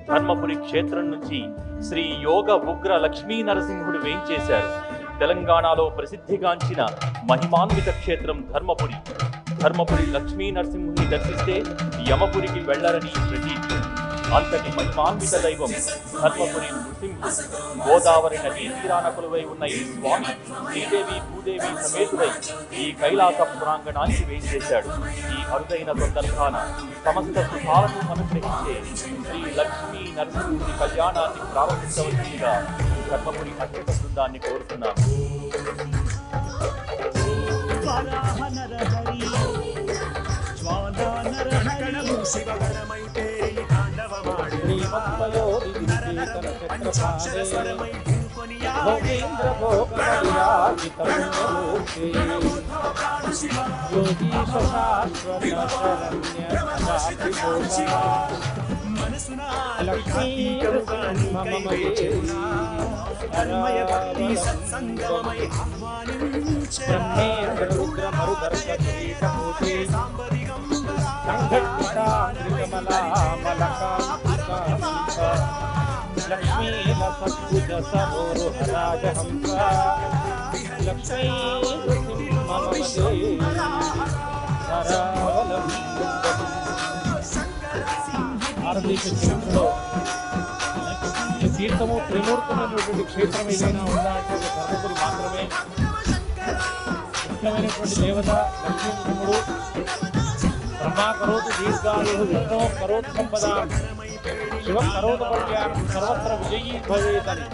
ధర్మపురి క్షేత్రం నుంచి శ్రీ యోగ ఉగ్ర లక్ష్మీ నరసింహుడు వేయించేశారు. తెలంగాణలో ప్రసిద్ధిగాంచిన మహిమాన్విత క్షేత్రం ధర్మపురి. ధర్మపురి లక్ష్మీ నరసింహుని దర్శిస్తే యమపురికి వెళ్లరని ప్రతీతి. అంతటి మహిమాన్విత దైవం ధర్మపురి నృసింహుడు. గోదావరి నదీ తీరాన కొలువై ఉన్న ఈ స్వామి శ్రీదేవి భూదేవి సమేతుడై ఈ కైలాస ప్రాంగణానికి వేయించేశాడు. ఈ అరుదైన సందర్భాన సమస్త సుఖాలను అనుగ్రహించే శ్రీ లక్ష్మీ నరసింహుని కళ్యాణాన్ని ప్రారంభించవలసిందిగా ధర్మపురి అర్చక బృందాన్ని కోరుతున్నాను. భారతదేశ చరిత్రలో తీర్థము త్రిమూర్తులైనటువంటి క్షేత్రం ఏదైనా ఉందా అంటే ధర్మపురి మాత్రమే. ముఖ్యమైనటువంటి దేవత లక్ష్మీనరసింహుడు. బ్రహ్మా కరోతు దీర్ఘాయు, విష్ణు కరోతు సంపద, శివం కరోతు కళ్యాణం, సర్వత్ర విజయీ భవేత్ అని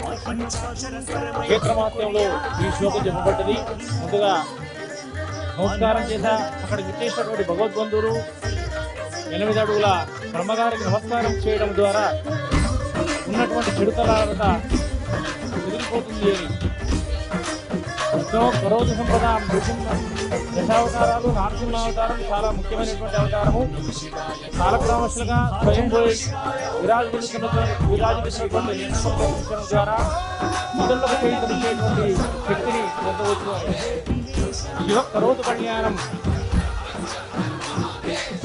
క్షేత్రమాత్యంలో ఈ శ్లోకం చెప్పబడ్డది. ముందుగా నమస్కారం చేశా. అక్కడ విచ్చేసినటువంటి భగవద్బంధువులు 8 అడుగుల బ్రహ్మగారికి నమస్కారం చేయడం ద్వారా ఉన్నటువంటి చెడుతలాలత ఎదిరిపోతుంది అని. విష్ణు కరోతు సంపద, నృసింహ దశావతారాలు, నరసింహావతారం చాలా ముఖ్యమైనటువంటి అవతారము. కాలక్రమశులుగా స్వయం విరాజిల్లుతున్నటువంటి ద్వారా మొదళ్ళకు చేయించేటువంటి శక్తిని పొందవచ్చు. శివ కరోతు కళ్యాణం,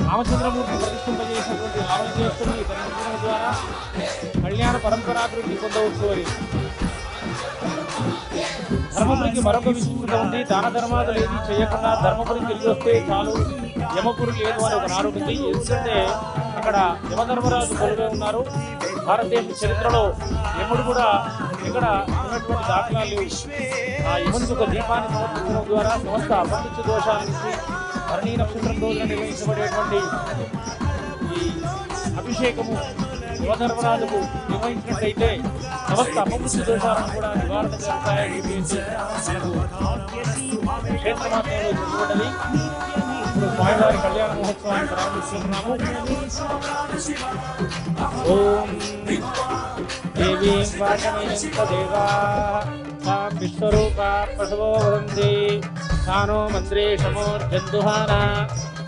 రామచంద్రమూర్తి ప్రతిష్ఠింపజేసినటువంటి రామచేస్తుని దర్శించడం ద్వారా కళ్యాణ పరంపరాభివృద్ధి పొందవచ్చు అని. ధర్మపురికి మరొక విశిష్టత ఉంది. దాన ధర్మాదులు ఏది చేయకుండా ధర్మపురికి తిరిగి వస్తే చాలు, యమపురి లేదు అని ఒక నానుడు ఉంది. ఎందుకంటే అక్కడ యమధర్మరాజు కొలువై ఉన్నారు. భారతదేశ చరిత్రలో యముడు కూడా ఇక్కడ ఉన్నటువంటి దాఖలాలు లేవు. ఆ యమునికి ఒక దీపాన్ని సమర్పించడం ద్వారా సమస్త అపండిత దోషాల నుంచి భరణీ నక్షత్రం రోజున నిర్వహించబడేటువంటి ఈ అభిషేకము యువధర్మరాజుకు నిర్వహించినట్లయితే సమస్త అపండిత దోషాలను కూడా నివారణ జరుగుతాయని క్షేత్రమాత్రంలో చెప్పబడ్డది. ఇప్పుడు స్వామివారి కళ్యాణ మహోత్సవాన్ని ప్రారంభిస్తున్నాము. ఓం దేవీం వాచమయంత దేవాః తాం విశ్వరూపా పశవో వదంతి స్థానో మంత్రేషమోర్జందుహాన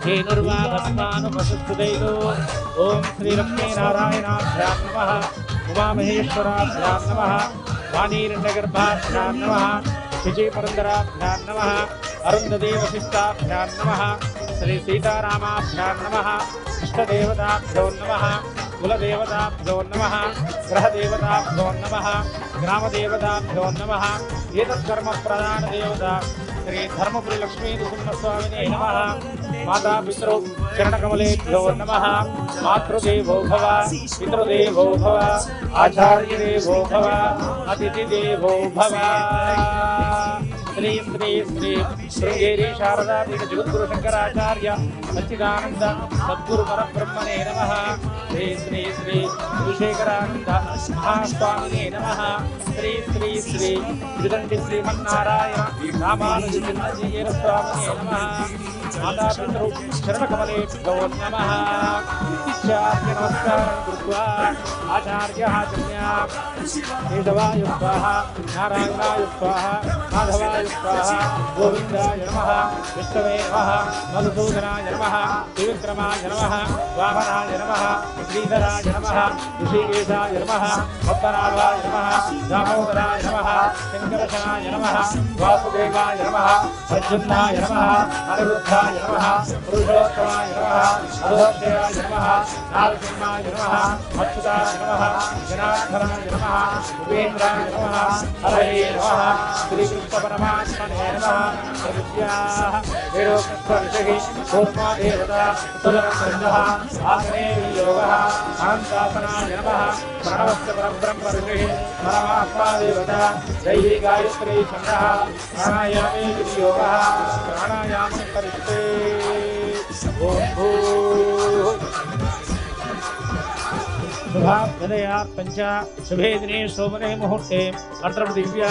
ధేనుర్వాగస్మానుపశుద్ధైలో. ఓం శ్రీలక్ష్మీనారాయణాభ్యాం నమః, ఉమామహేశ్వరాభ్యాం నమః, వాణీరణ్యగర్భాభ్యాం నమః, విజయపురందరాభ్యాం నమః, అరుంధదేవశిష్టాభ్యాం నమః, శ్రీ సీతారామాభ్యాం నమః, ఇష్టదేవతాభ్యో నమః, కులదేవతాభ్యో నమః, గ్రహదేవతాభ్యో నమః, గ్రామదేవతాభ్యో నమః. ఏతత్కర్మ ప్రధాన దేవత శ్రీ ధర్మపురి లక్ష్మీ నృసింహస్వామినే నమః. మాతాపితృ చరణకమలేభ్యో నమః. మాతృదేవో భవ, పితృదేవో భవ, ఆచార్యదేవో భవ, అతిథిదేవో భవ. శ్రీ శ్రీ శ్రీ శృంగేరి శారదా పీఠ జగద్గురు శంకరాచార్య సచ్చిదానంద సద్గురు పరబ్రహ్మణే నమః. శ్రీ శ్రీ శ్రీ శివశేఖరానంద మహాస్వామినే నమః. శ్రీ శ్రీ శ్రీ త్రిదండి శ్రీమన్నారాయణ రామానుజ చిన్నజీయర స్వామినే నమః. మాతాపితృ చరణకమలేభ్యో నమః. నిత్యార్ఘ్య నమస్కారం కృత్వా ఆచార్యః జన్యా కేశవాయ స్వాహ, నారాయణాయ స్వాహ, మాధవాయ స్వాహ, గోవిందాయ నమః, విష్ణవే నమః, మధుసూదనాయ నమః, త్రివిక్రమాయ నమః, వామనాయ నమః, శ్రీధరాయ నమః, ఋషికేశాయ నమః, పద్మనాభాయ నమః, దామోదరాయ నమః, శంకరశనాయ నమః, వాసుదేవాయ నమః, ప్రద్యుమ్నాయ నమః, అనిరుద్ధాయ శ్రీనివాసాయ నమః పురుషోత్తమాయ నమః అధోక్షయాయ నమః నారసింహాయ నమః అచ్యుతాయ నమః జనార్దనాయ నమః ఉపేంద్రాయ నమః హరయే నమః శ్రీకృష్ణ పరమాత్మనే నమః విద్యాః వేదోక్తవిషయే కూర్మా దేవతా సులభ ఆసనే యోగః అనంతాసనాయ నమః ప్రణవస్య పరబ్రహ్మ ఋషిః పరమాత్మా దేవతా దైవీ గాయత్రీ ఛందః ప్రాణాయామే యోగః ప్రాణాయామం కరిష్టే ఓం భూః शुभाभ्युदया पंच शुभे दिने शोभने मुहूर्ते अत्रपृथिव्यां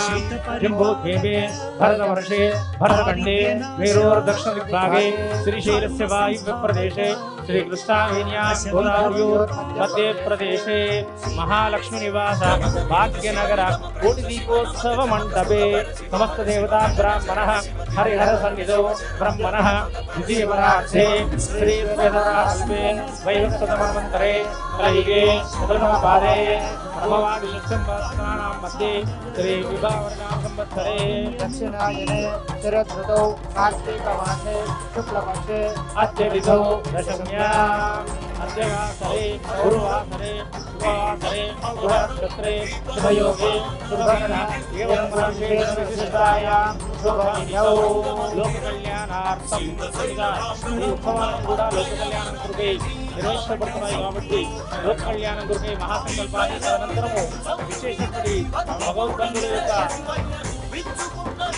जम्बोद्वीपे भरतवर्षे भरतखण्डे मेरोर्दक्षिण दिग्भागे श्रीशैलस्य वायव्यप्रदेशे श्रीकृष्णावेन्यां गोदावर्योर् मध्य प्रदेशे महालक्ष्मीनिवास भाग्यनगर कोटिदीपोत्सवमण्डपे समस्त देवता ब्राह्मणः हरिहर सन्निधौ ब्रह्मणः द्वितीयपरार्धे श्रीवेदरास्मे वैवस्वतमन्वन्तरे कलियुगे प्रथमपादे प्रथमवादिशत्संवत्सराणां मध्ये श्री विभावर्णां संवत्सरे दक्षिणायने शरदृतौ कार्तीकमासे शुक्लपक्षे अद्य विधौ दशम्याम् अद्यवासरे गुरुवासरे शुभवासरे शुभनक्षत्रे शुभयोगे शुभकरणः एवं विशिष्टायां शुभविधौ लोककल्याणार्थं ఈ ఉత్సవాలను కూడా లోక కళ్యాణం కొరకై నిర్వహించబడుతున్నాయి కాబట్టి లోక కళ్యాణం కొరకై మహాసంకల్పాన్ని తదనంతరము విశేషించి భగవద్బంధుల యొక్క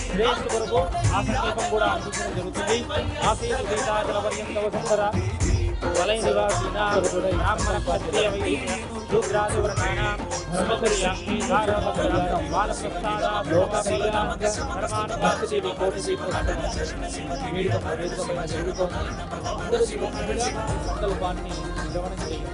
శ్రేయస్సు కొరకు ఆ సంకల్పం కూడా అందించడం జరుగుతుంది ఆశీర్వ సీతాచల పర్యంతవ సంవర వలయ నివాసీనాం బ్రాహ్మణ క్షత్రియ వైదిక శూద్రాదివర్ణానాం బ్రహ్మచర్య ధారాపత్ర బాలప్రస్థాన లోకమీయ ధర్మానుభాసితి కోటి సంకల్పాన్ని శ్రవణం చేయండి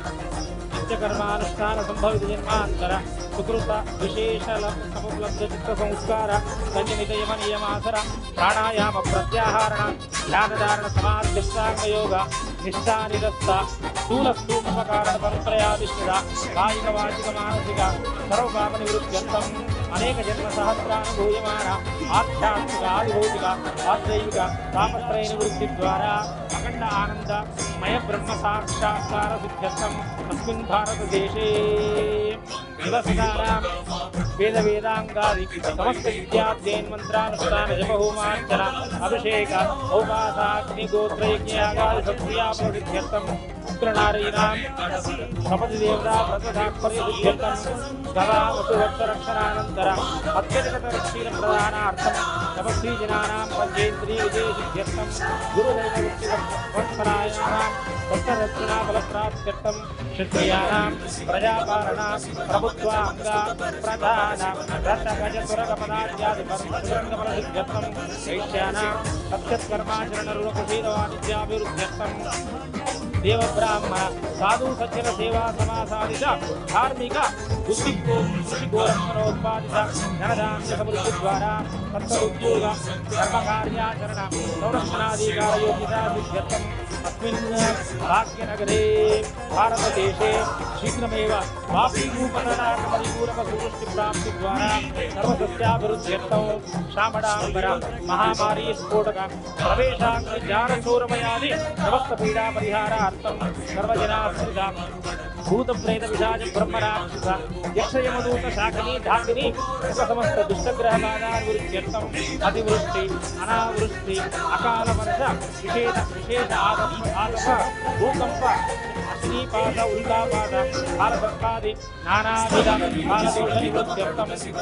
నిత్యకర్మానుష్ఠాన సంభవిత జన్మాంతర సుకృత విశేష సముపలబ్ధ చిత్త సంస్కార సంయమితయమ నియమాసర ప్రాణాయామ ప్రత్యాహారణ ధ్యానధారణ సమాధిష్టాంగయోగ నిష్ఠానిరస్త స్థూల స్థూపకారణ పరత్రయాధిష్ఠిత కాయిక వాచిక మానసిక సర్వపాప నివృత్త్యర్థం అనేక జన్మ సహస్రానుభూయమాన ఆధ్యాత్మిక ఆదిభౌతిక ఆత్రైవిక తాపత్రయ నివృత్తి ద్వారా అఖండ ఆనంద మయ బ్రహ్మ సాక్షాత్కార సిద్ధ్యర్థం అస్మిన్ భారతదేశే నివసతానాం వేద వేదాంగాది సమస్త విద్యాధ్యయన్ మంత్రానుష్ఠాన జపహోమార్చన అభిషేక ఔపాసాగ్ని గోత్రయజ్ఞయాగాది సత్క్రియా ప్రసిద్ధ్యర్థం ఉగ్రనారీణాం సపతి దేవతా వ్రతతాత్పర్య సిద్ధ్యర్థం సదా వసువత్సరక్షణానంతర అత్యధికత రక్షీణ ప్రదానార్థం తపస్వీ జనానాం పంచేంద్రియ విజయ సిద్ధ్యర్థం గురుదైవ వత్సరాయణాం సప్తరక్షణా ఫలప్రాప్త్యర్థం క్షత్రియాణాం ప్రజాపాలనాం ప్రభుత్వాంగ ప్రధాన రథగజ సురగపదాద్యాది పరమశుభంగఫల సిద్ధ్యర్థం వైశ్యానాం సత్యత్కర్మాచరణ రుణకుశీలవాణిజ్యాభివృద్ధ్యర్థం దేవబ్రాహ్మణ సాధు సజ్జన సేవా సమాసాదిత ధార్మిక బుద్ధి గోరక్షణోత్పాదిత ధనధాన్య సమృద్ధి ద్వారా సత్సరుద్యోగ ధర్మకార్యాచరణ సంరక్షణాధికార యోగ్యతా సిద్ధ్యర్థం अस्मिन् भाग्यनगरे भारतदेशे शीघ्रमेव वापीभूपतनाकपरिपूरकसुवृष्टिप्राप्तिद्वारा सर्वसस्याभिवृद्ध्यर्थं शामडाम्बर महामारी स्फोटक प्रवेशाग्निजारचोरमयादि समस्तपीडापरिहारार्थं सर्वजनाश्रिता भूतप्रेत विशाच ब्रह्मराक्षस यक्षयमदूत शाकिनी धाकिनी समस्त दुष्टग्रहबाधानिवृत्त्यर्थं अतिवृष्टि अनावृष्टि अकाल वर्ष विशेष आतप भूकंप अग्निपात उल्कापात कालसर्पादि नानाविध कालदोषनिवृत्त्यर्थं अस्मिन्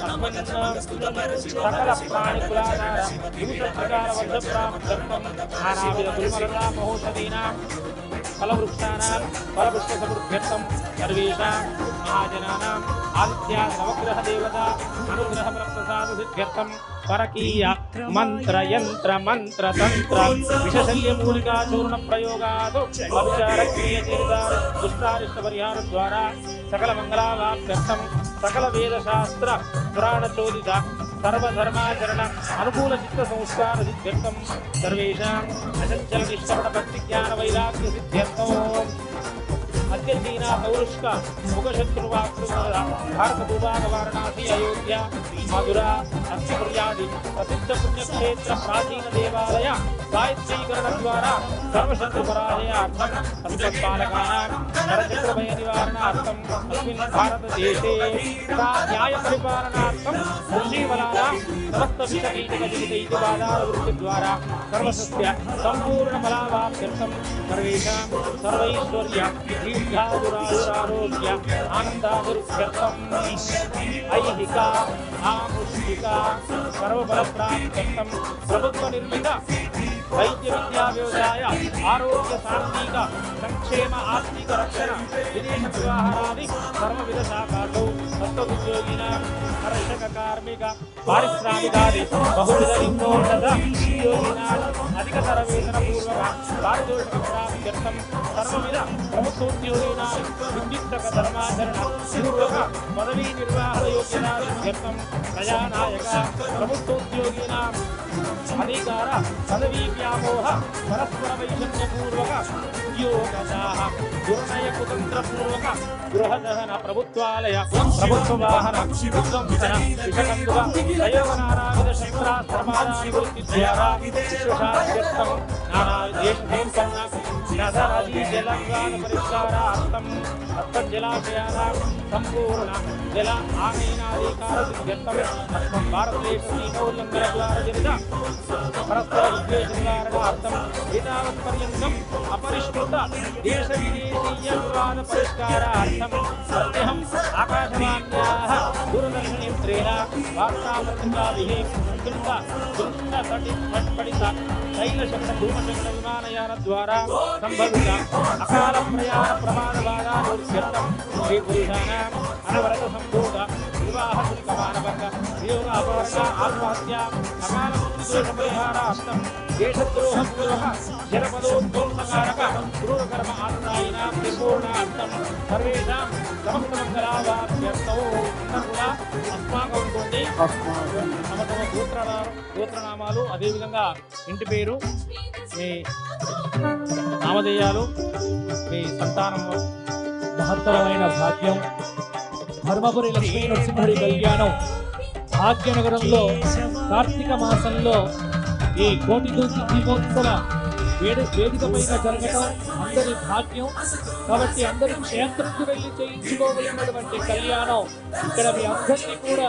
सकल प्राणिकुलाधार दूषप्रकारवर्धप्राप्त्यर्थं नानाविध दुर्मलता महोषधीनां फलवृक्षाणां फलपुष्पसमृद्ध्यर्थं सर्वेषां महाजनानाम् आदित्या नवग्रह देवता अनुग्रहप्रसादसिद्ध्यर्थं परकीय मंत्र यंत्र मंत्र तंत्र विषशल्य मूलिका चूर्ण प्रयोगात् अभिचार क्रियतीर्थ दुष्टारिष्ट परिहार द्वारा सकल मंगलावाप्त्यर्थं सकल वेद शास्त्र पुराण चोदित सर्वधर्माचरण अनुकूल चित्त संस्कार सिद्ध्यर्थं सर्वेषां अचंचल निष्कपट भक्ति ज्ञान वैराग्य सिद्ध्यर्थं अद्यसीना पौरुष्क मुखशत्रुवाक्रुमरा భారత భూభాగ వారణాసి అయోధ్య మధురా అస్తిపుర్యాది ప్రసిద్ధ పుణ్యక్షేత్ర ప్రాచీన దేవాలయ సాహిత్యీకరణ ద్వారా సర్వశత్రు పరాజయార్థం సంపత్పాలకానాం నరచక్రభయ నివారణార్థం అస్మిన్ భారతదేశే తథా న్యాయ పరిపాలనార్థం ఋషీవలానాం సమస్త విషకీటక జీవిత ఇతిబాధాల వృత్తి ద్వారా సర్వసస్య సంపూర్ణ ఫలావాప్త్యర్థం సర్వేషాం సర్వైశ్వర్య దీర్ఘాయురాయురారోగ్య ఆనందాభివృద్ధ్యర్థం ఐహిక ఆముష్టిక సర్వఫలప్రాప్త్యర్థం ప్రభుత్వ నిర్మిత వైద్య విద్యా వ్యవసాయ ఆరోగ్య సాంఘిక సంక్షేమ ఆర్థిక రక్షణ విదేశ వ్యవహారాది సర్వవిధ శాఖలు తత్వోద్యోగిన కర్షక కార్మిక పారిశ్రామికాది బహువిధ లింగోన్నత ఉద్యోగిన అధికతర వేతన పూర్వక పారితోషిక ప్రాప్త్యర్థం సర్వవిధ ప్రభుత్వోద్యోగిన విద్యుత్తక ధర్మాచరణ పూర్వక పదవీ నిర్వాహణ యోగ్యతార్థం ప్రజానాయక ప్రభుత్వోద్యోగిన అధికార పదవీ వ్యామోహ పరస్పర వైషమ్యపూర్వక ఉద్యోగదాహ దుర్నయ కుతంత్రపూర్వక గృహదహన ప్రభుత్వాలయ ప్రభుత్వ వాహన విధ్వంసన విషకందువ ప్రయోగనానావిధ శస్త్రాస్త్రమానాని వృత్తి ద్వారా విశేషార్థం నానా దేశోత్పన్న నదనదీ జలగాన పరిష్కారార్థం సప్తజలాశయానాం సంపూర్ణ జల ఆనయనాధికార సిద్ధ్యర్థం అస్మం భారతదేశ సీమోల్లంఘన ద్వారా జనిత పరస్పర విద్వేషనివారణార్థం ఏతావత్ పర్యంతం అపరిష్కృత దేశ విదేశీయ వివాద పరిష్కారార్థం ప్రత్యహం ఆకాశవాణ్యాః దూరదర్శనేత్రేణ వార్తాపత్రికాభిः సంస్కృత దృష్టపఠిత తైలశక్త ధూమశక్త విమానయాన ద్వారా సంభవిత అకాల ప్రయాణ ప్రమాద బాధానివృత్త్యర్థం స్త్రీ పురుషాణాం అనవరత సంభూత వివాహ శుల్క మానవంగ వియోగ అపవర్గ ఆత్మహత్య అకాల మృత్యుదోష పరిహారార్థం దేశద్రోహ పూర్వక జనపదోద్ధ్వంసకారక క్రూరకర్మ ఆత్మాయినాం నిర్మూలనార్థం సర్వేషాం సమస్త మంగళావాప్త్యర్థం కూడా అస్మాకం ఉంటుంది తమ తమ గోత్రనామాలు అదేవిధంగా ఇంటి పేరు మీ నామధేయాలు మీ సంతానం మహత్తరమైన భాగ్యం ధర్మపురి లక్ష్మీ నరసింహుడి కళ్యాణం భాగ్యనగరంలో కార్తీక మాసంలో ఈ కోటి దీపోత్సవ వేదిక పైన జరగటం అందరి భాగ్యం కాబట్టి అందరూ క్షేత్రంకు వెళ్ళి చేయించుకోగలిగినటువంటి కళ్యాణం ఇక్కడ మీ అందరినీ కూడా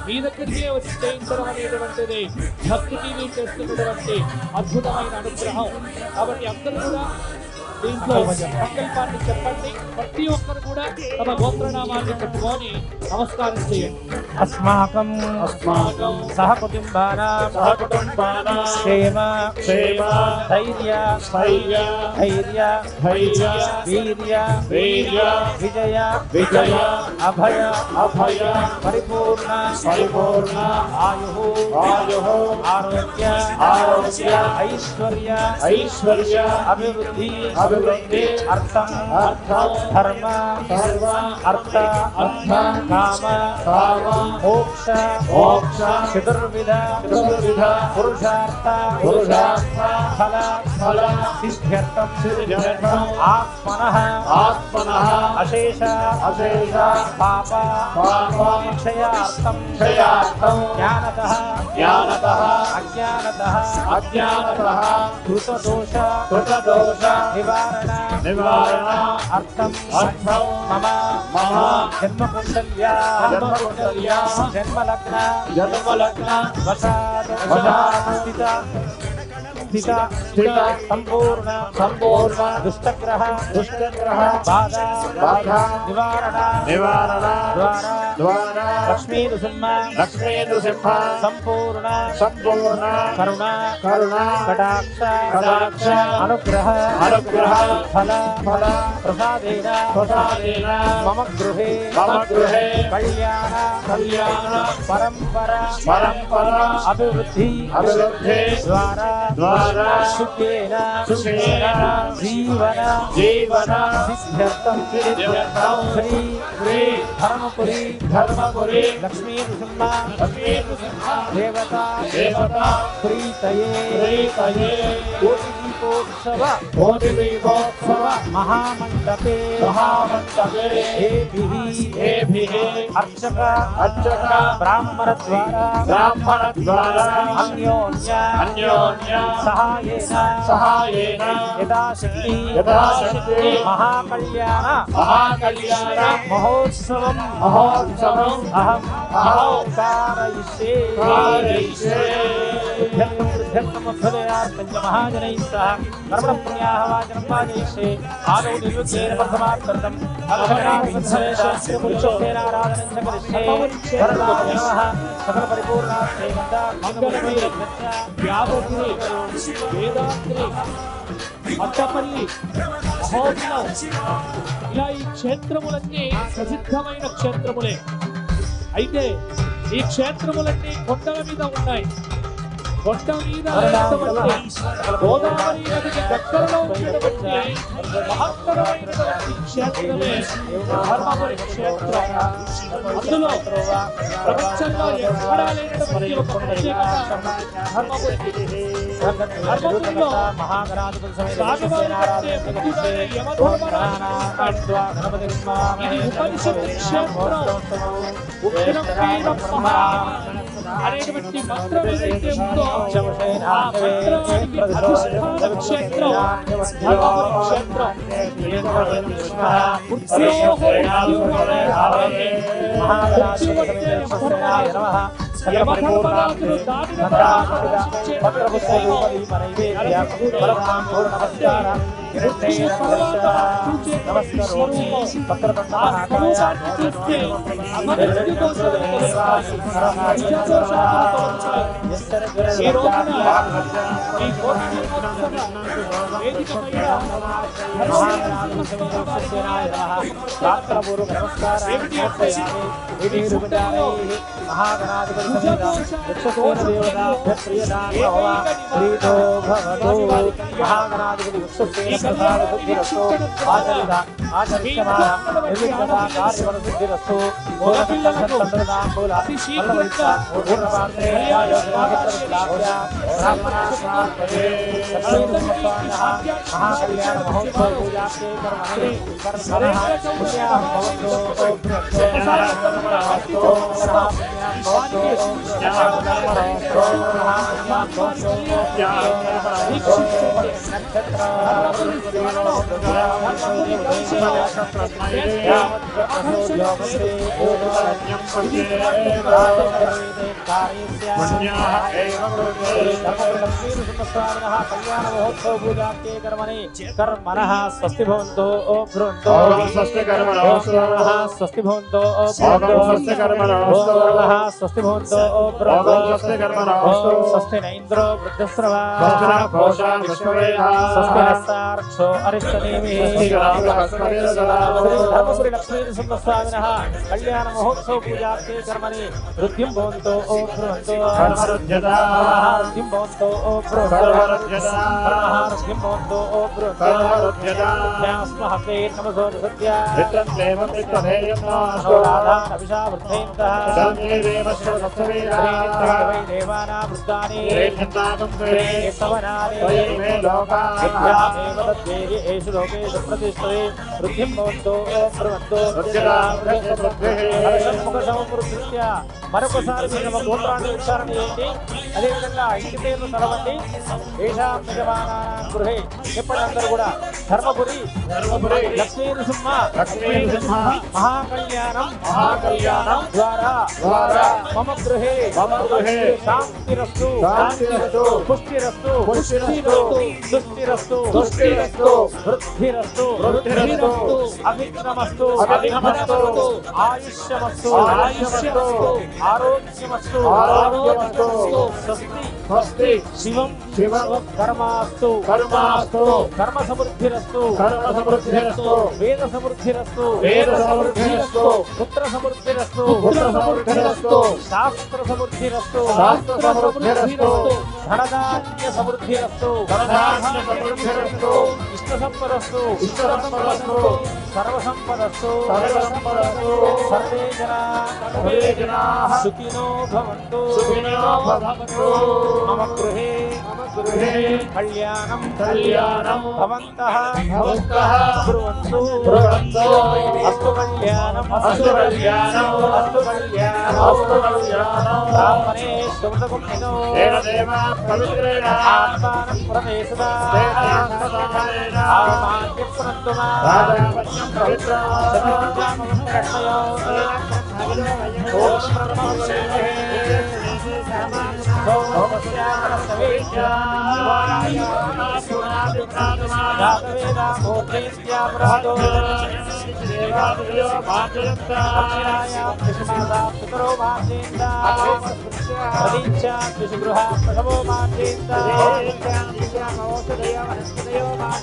మీ దగ్గరికే వచ్చి చేయించడం అనేటువంటిది భక్తికి మీరు చేస్తున్నటువంటి అద్భుతమైన అనుగ్రహం కాబట్టి అందరూ కూడా దీంట్లో సంకల్పాన్ని చెప్పండి ప్రతి ఒక్కరు కూడా తమ గోత్రనామాన్ని చెప్పుకొని నమస్కారం చేయండి అస్మాకం సహకుటుంబానాం క్షేమ ధైర్య వీర్య విజయ అభయ పరిపూర్ణ ఆయు ఆరోగ్య ఐశ్వర్య అభివృద్ధి అర్థం ధర్మ అర్థ కామ మోక్ష చతుర్విధ పురుషార్థ ఫల సిద్ధ్యర్థం ఆత్మనః అశేష పాప క్షయార్థం జ్ఞానతః అజ్ఞానతః కృతదోష నివారణ అర్థం మమ జన్మకుండల్యా జన్మలగ్న వశాత్ స్థిత సంపూర్ణ దుష్టగ్రహ బాధ నివారణ ద్వారా లక్ష్మీ నృసింహ సంపూర్ణ కరుణ కటాక్ష అనుగ్రహ ఫల ప్రసాదేన మమ గృహే కళ్యాణ పరంపర అభివృద్ధి ద్వారా సుఖేన జీవన సిద్ధ్యర్థం శ్రీ ధర్మపురి లక్ష్మీ నృసింహ దేవత ప్రీతయే కోటి కోటిదీపోత్సవ కోటిదీపోత్సవ మహామండపే ఏభిః అర్చక బ్రాహ్మణ ద్వారా అన్యోన్య సహాయేన యథాశక్తి మహాకళ్యాణ మహోత్సవం అహం कारयिष्ये महाजनैः सह कर्मणपुण्याः वाचनं वाजयिष्ये आदौ निर्विघ्नेन प्रथमार्थं पुरुषोत्तेनाराधनं च करिष्ये वरदाय नमः सकलपरिपूर्णार्थे मङ्गलमयीरत्नस्य యాదగిరి వేదాద్రి అట్టపల్లి మహోత్సవం ఇలా ఈ క్షేత్రములన్నీ ప్రసిద్ధమైన క్షేత్రములే. అయితే ఈ క్షేత్రములన్నీ కొండల మీద ఉన్నాయి. కొండ మీద ఉన్నటువంటి గోదావరి నదికి దగ్గరలో ఉన్నటువంటి మహత్తరమైనటువంటి క్షేత్రమే ధర్మపురి క్షేత్రం. అందులో ప్రపంచంలో ఎక్కడా లేనటువంటి ఒక ప్రత్యేకత ధర్మపురిలో స్వామివారి కంటే ముందుగానే యమధర్మరాజు ఇది ఉపనిషత్ క్షేత్రం. ఉగ్రం వీరం మహా అనేటువంటి మంత్రం ఏదైతే ఉందో ఆ మంత్రానికి అధిష్టాన క్షేత్రం ధర్మపురి క్షేత్రం. యమధర్మరాజును దాటిన ఈ రోజున ఈ వేదిక कर्मणः स्वस्ति भवन्तु स्वस्ति कर्मणः स्वस्ति भवन्तु स्वस्ति कर्मणः स्वस्ति भवन्तु स्वस्ति कर्मणः स्वस्ति न इन्द्रो वृद्धस्रवा स्वस्ति नस्तार्क्षो अरिष्टनेमिः धर्मपुरी लक्ष्मीनरसिंहस्वामिनः कल्याण महोत्सव पूजार्थे कर्मणि वृद्धिं भवन्तु वृद्धं भवन्तु वृद्धिं भवन्तु स्महते नमसो सत्या देवानां वृत्तानि एषु लोकेषु प्रतिष्ठते वृद्धिं भवन्तु మరొకసారి మీరు నమ గోత్రాన్ని ఉచ్చారణ చేయండి. అదేవిధంగా ఇంటి పేర్లు చదవండి. ఏషాం యజమానానాం గృహే చెప్పండి కూడా ధర్మపురి లక్ష్మీ నృసింహ మహాకళ్యాణం ద్వారా మమ గృహే శాంతిరస్తు పుష్టిరస్తు దుష్టిరస్తు వృద్ధిరస్తు అవిఘ్నమస్తు ఆయుష్యమస్తు ఆరోగ్యమస్తు స్వస్తి శివం కర్మాస్తు కర్మ సమృద్ధిరస్తు వేద సమృద్ధిరస్తు పుత్ర సమృద్ధిరస్తు శాస్త్ర సమృద్ధిరస్తు ధనధాన్య సమృద్ధిరస్తు ధనధాన్య సమృద్ధిరస్తు ఇష్ట సంపదస్తు ఇష్టసంపదస్తు సర్వసంపదస్తు సర్వసంపదస్తు సర్వే జనాః సుఖినో భవంతు సుఖినో భవంతు మమ గృహే గృహే కళ్యాణం భవంతః బ్రువంతు బ్రువంతు అస్తు కళ్యాణం అస్తు కళ్యాణం బ్రాహ్మణే శుభగుప్తినో దేవదేవ పవిత్రేణ ఆత్మానం ప్రవేశదా దేవాత్మధారేణ ఆమాద్య పునఃతుమా రాజావత్యం పవిత్రా సత్యామృష్ణయో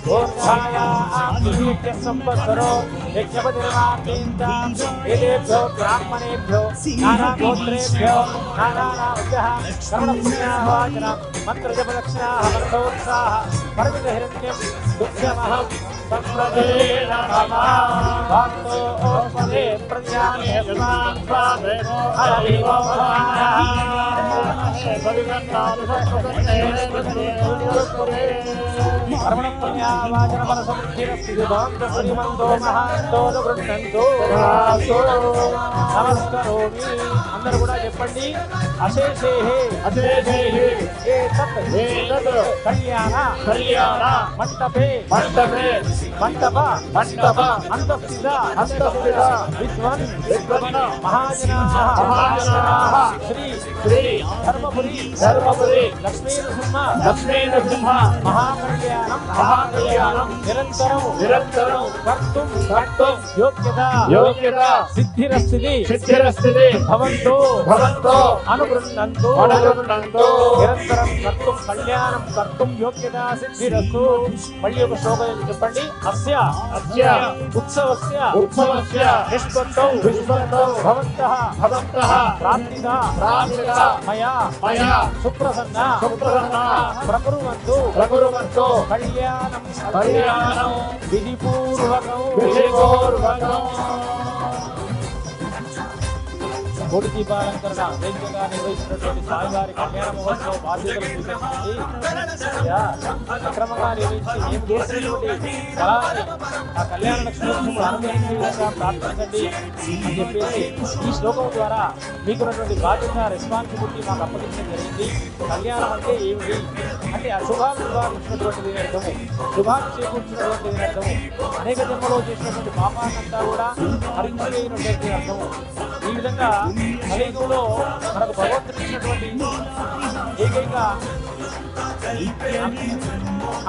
ఓం బ్రహ్మవే బ్రాహ్మణేభ్యో నానా గోత్రేభ్యో నానా కర్మపుణ్యాహవాచన మంత్రజపదక్షిణాః మంత్రోత్సాహ పరిమిత హిరణ్యం దుఃఖమహం సంప్రదే నమః భక్తో ఓపదే ప్రజ్ఞానే యస్మాన్ స్వాదేవో హరివో కర్మపుణ్యాహవాచన మనసముద్ధిరస్తి భవంతో శ్రీమంతో మహాంతో గృహంతో నమస్కరోమి. అందరూ కూడా చెప్పండి. అశేషేహే ఏతత్ కళ్యాణ మంటపే మంటప అంతఃస్థిత విద్వన్ మహాజనాః శ్రీ ధర్మపురి లక్ష్మీ నృసింహ మహాకళ్యాణం నిరంతరం కర్తుం యోగ్యత సిద్ధిరస్తి భవంతో అనుగృహ్ణంతు నిరంతరం కర్తుం యోగ్యత సిద్ధిరస్తు. మళ్ళీ ఒక శ్లోకం చెప్పండి. అస్య ఉత్సవస్య నిష్పత్తౌ భవంతః ప్రార్థిత మయా సుప్రసన్న ప్రకుర్వంతు కళ్యాణం విధిపూర్వకం. కోటి దీపాలంకరణ వేదికగా నిర్వహించినటువంటి స్వామివారి కళ్యాణ మహోత్సవ బాధ్యతలు స్వీకరించి సక్రమంగా నిర్వహించి మేము చేసినటువంటి ఫలాన్ని ఆ కళ్యాణ లక్ష్మీ అనుగ్రహించే విధంగా ప్రార్థించండి అని చెప్పేసి ఈ శ్లోకం ద్వారా మీకున్నటువంటి బాధ్యత రెస్పాన్సిబిలిటీ మాకు అప్పగించడం జరిగింది. కళ్యాణం అంటే ఏమిటి అంటే అశుభాలు నివారించినటువంటిది అర్థము, శుభాన్ని చేకూర్చినటువంటిది అర్థము, అనేక జన్మలో చేసినటువంటి పాపాన్నంతా కూడా హరించలేనటువంటి అర్థము. ఈ విధంగా కలియుగంలో మనకు భగవంతుడు ఇచ్చినటువంటి ఏకైక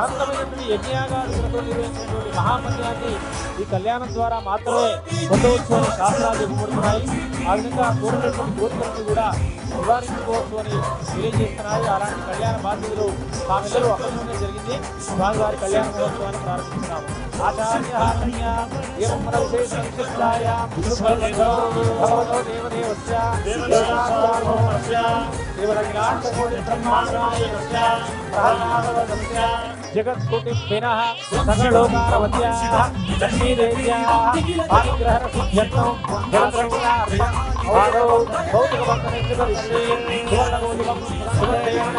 అనంతమైనటువంటి యజ్ఞయాగాదులతో నిర్వహించినటువంటి మహామన్యాన్ని ఈ కళ్యాణం ద్వారా మాత్రమే పొందవచ్చు అని శాస్త్రాలు చెప్పబడుతున్నాయి. ఆ విధంగా కోరినటువంటి కోరికలను కూడా నివారించుకోవచ్చు అని తెలియజేస్తున్నాయి. అలాంటి కళ్యాణ బాధ్యతలు మామెల్లరూ అక్కడనే జరిగింది. స్వామివారి కళ్యాణ మహోత్సవాన్ని ప్రారంభిస్తున్నాము. ఆచార్య జగత్కోటి సకలోకారవత్యాః లక్ష్మీదేవ్యాః పానిగ్రహణ సిద్ధ్యర్థం జలద్రవ్యార్థం ఆదౌ భౌతిక బంధనస్య పరిశ్రీ సువర్ణగోళికం సువర్ణేన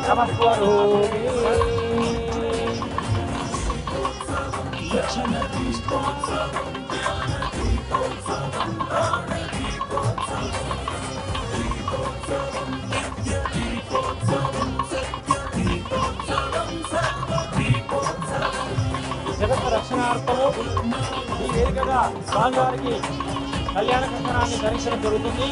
నమస్కరోమి. జగత్ రక్షణార్థము ఈ వేదికగా స్వామివారికి కళ్యాణ కంకణాన్ని ధరించడం జరుగుతుంది.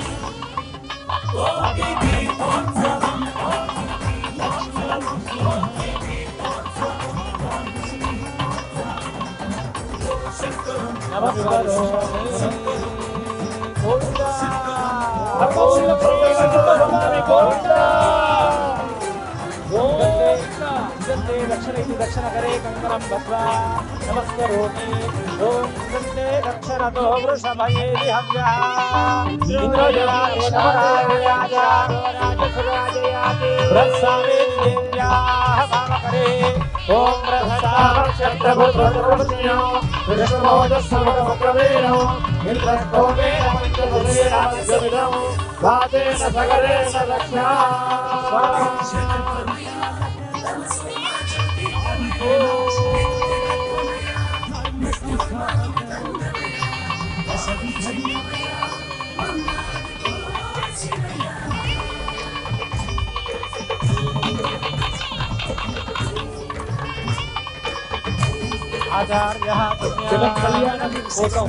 दक्षिण दक्षिणकरे कङ्कणं बद्ध्वा नमस्करोमि ॐ गन्धे दक्षिणतो वृषभयेति हव्यः बृहस्पतिर्देव्याः वामकरे ॐ आचार्यः जगत् कल्याणं कोसौ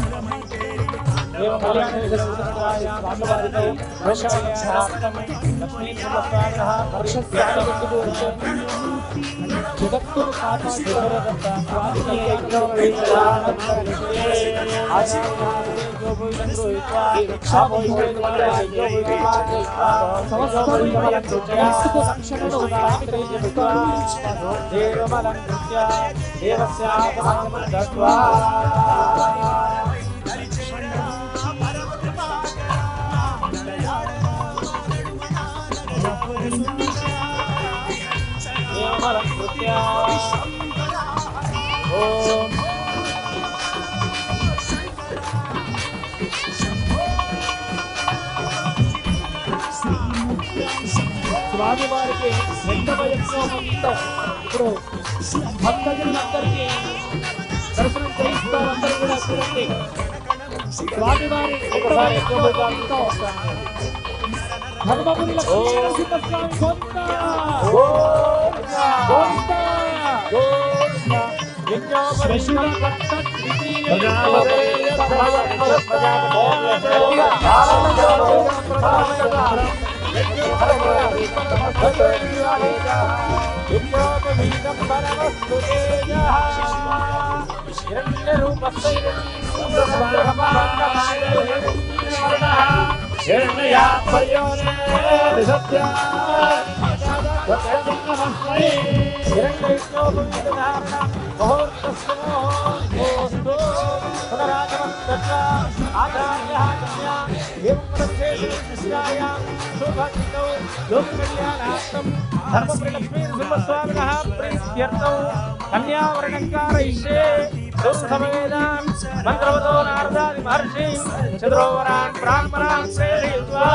एवं कल्याणेश्वराय स्वामिवारितौ वैश्वकल्याणार्थं लक्ष्मीनरसिंहस्वामिनः वर्षस्यादिवसुदूरस्य जगत्तु స్వామివారికి రెండవ యజ్ఞోపవీతం ఇప్పుడు భక్తులందరికీ దర్శనం చేయిస్తారు. అందరూ కూడా చూడండి స్వామివారి రెండవ యజ్ఞోపవీతం ధర్మపురి లక్ష్మీనరసింహస్వామి గోవిందా గోవిందా గోవిందా धर्मपुरीलक्ष्मीनरसिंहस्वामिनः प्रीत्यर्थं कन्यावरणङ्कारयिष्ये दुःसमेदान् मन्त्रवतो नारदादि महर्षि चतुरोवरान् ब्राह्मणान् प्रेरयित्वा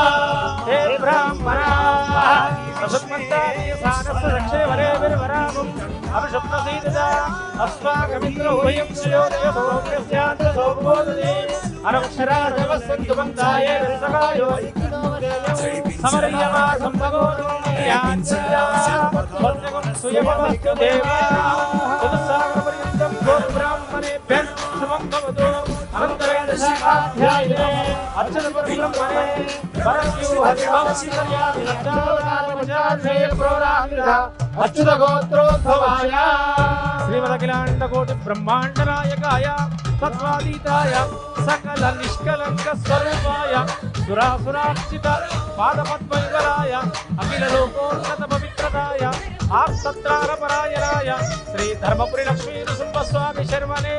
हे ब्राह्मणाः ससुत्मन्तादीयसानस्य रक्षे वरे विर्वरामम् अभिषुप्तसीदता अस्माकमिन्द्र उभयं श्रेयोदयसौभ्यस्यान्तसौभोदये अनक्षरार्धवस्सन्तु बन्धाय रसकायो समर्यमा सम्भगोनो याञ्चयावत्यगुं सुयमस्तु देवा चतुस्सागरपर्यन्तं गोब्राह्मणेभ्यः शुभं भवतु अनन्तरेण शाखाध्यायिने अर्चनपरब्रह्मणे अच्युतगोत्रोद्भवाय श्रीमदखिलाण्डकोटिब्रह्माण्डनायकाय तत्त्वातीताय सकल निष्कलंक स्वरूपाय सुरासुरार्चित पादपद्मयुगलाय अखिल लोकोन्नत पवित्रताय आर्तत्राणपरायणाय श्री धर्मपुरी लक्ष्मीनरसिंहस्वामी शर्मणे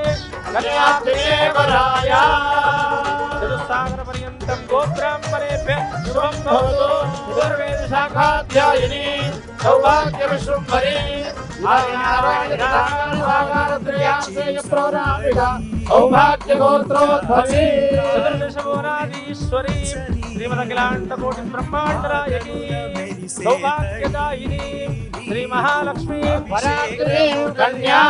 कल्याणदेवराय चतुस्सागरपर्यन्तं गोब्राह्मणेभ्यः शुभं भवतु चतुर्वेद शाखाध्यायिनी सौभाग्यविश्वम्भरी सौभाग्यगोत्रोद्भवी चतुर्दशभुवनाधीश्वरी श्रीमदखिलाण्डकोटिब्रह्माण्डनायकी सौभाग्यदायिनी श्री महालक्ष्मी कन्या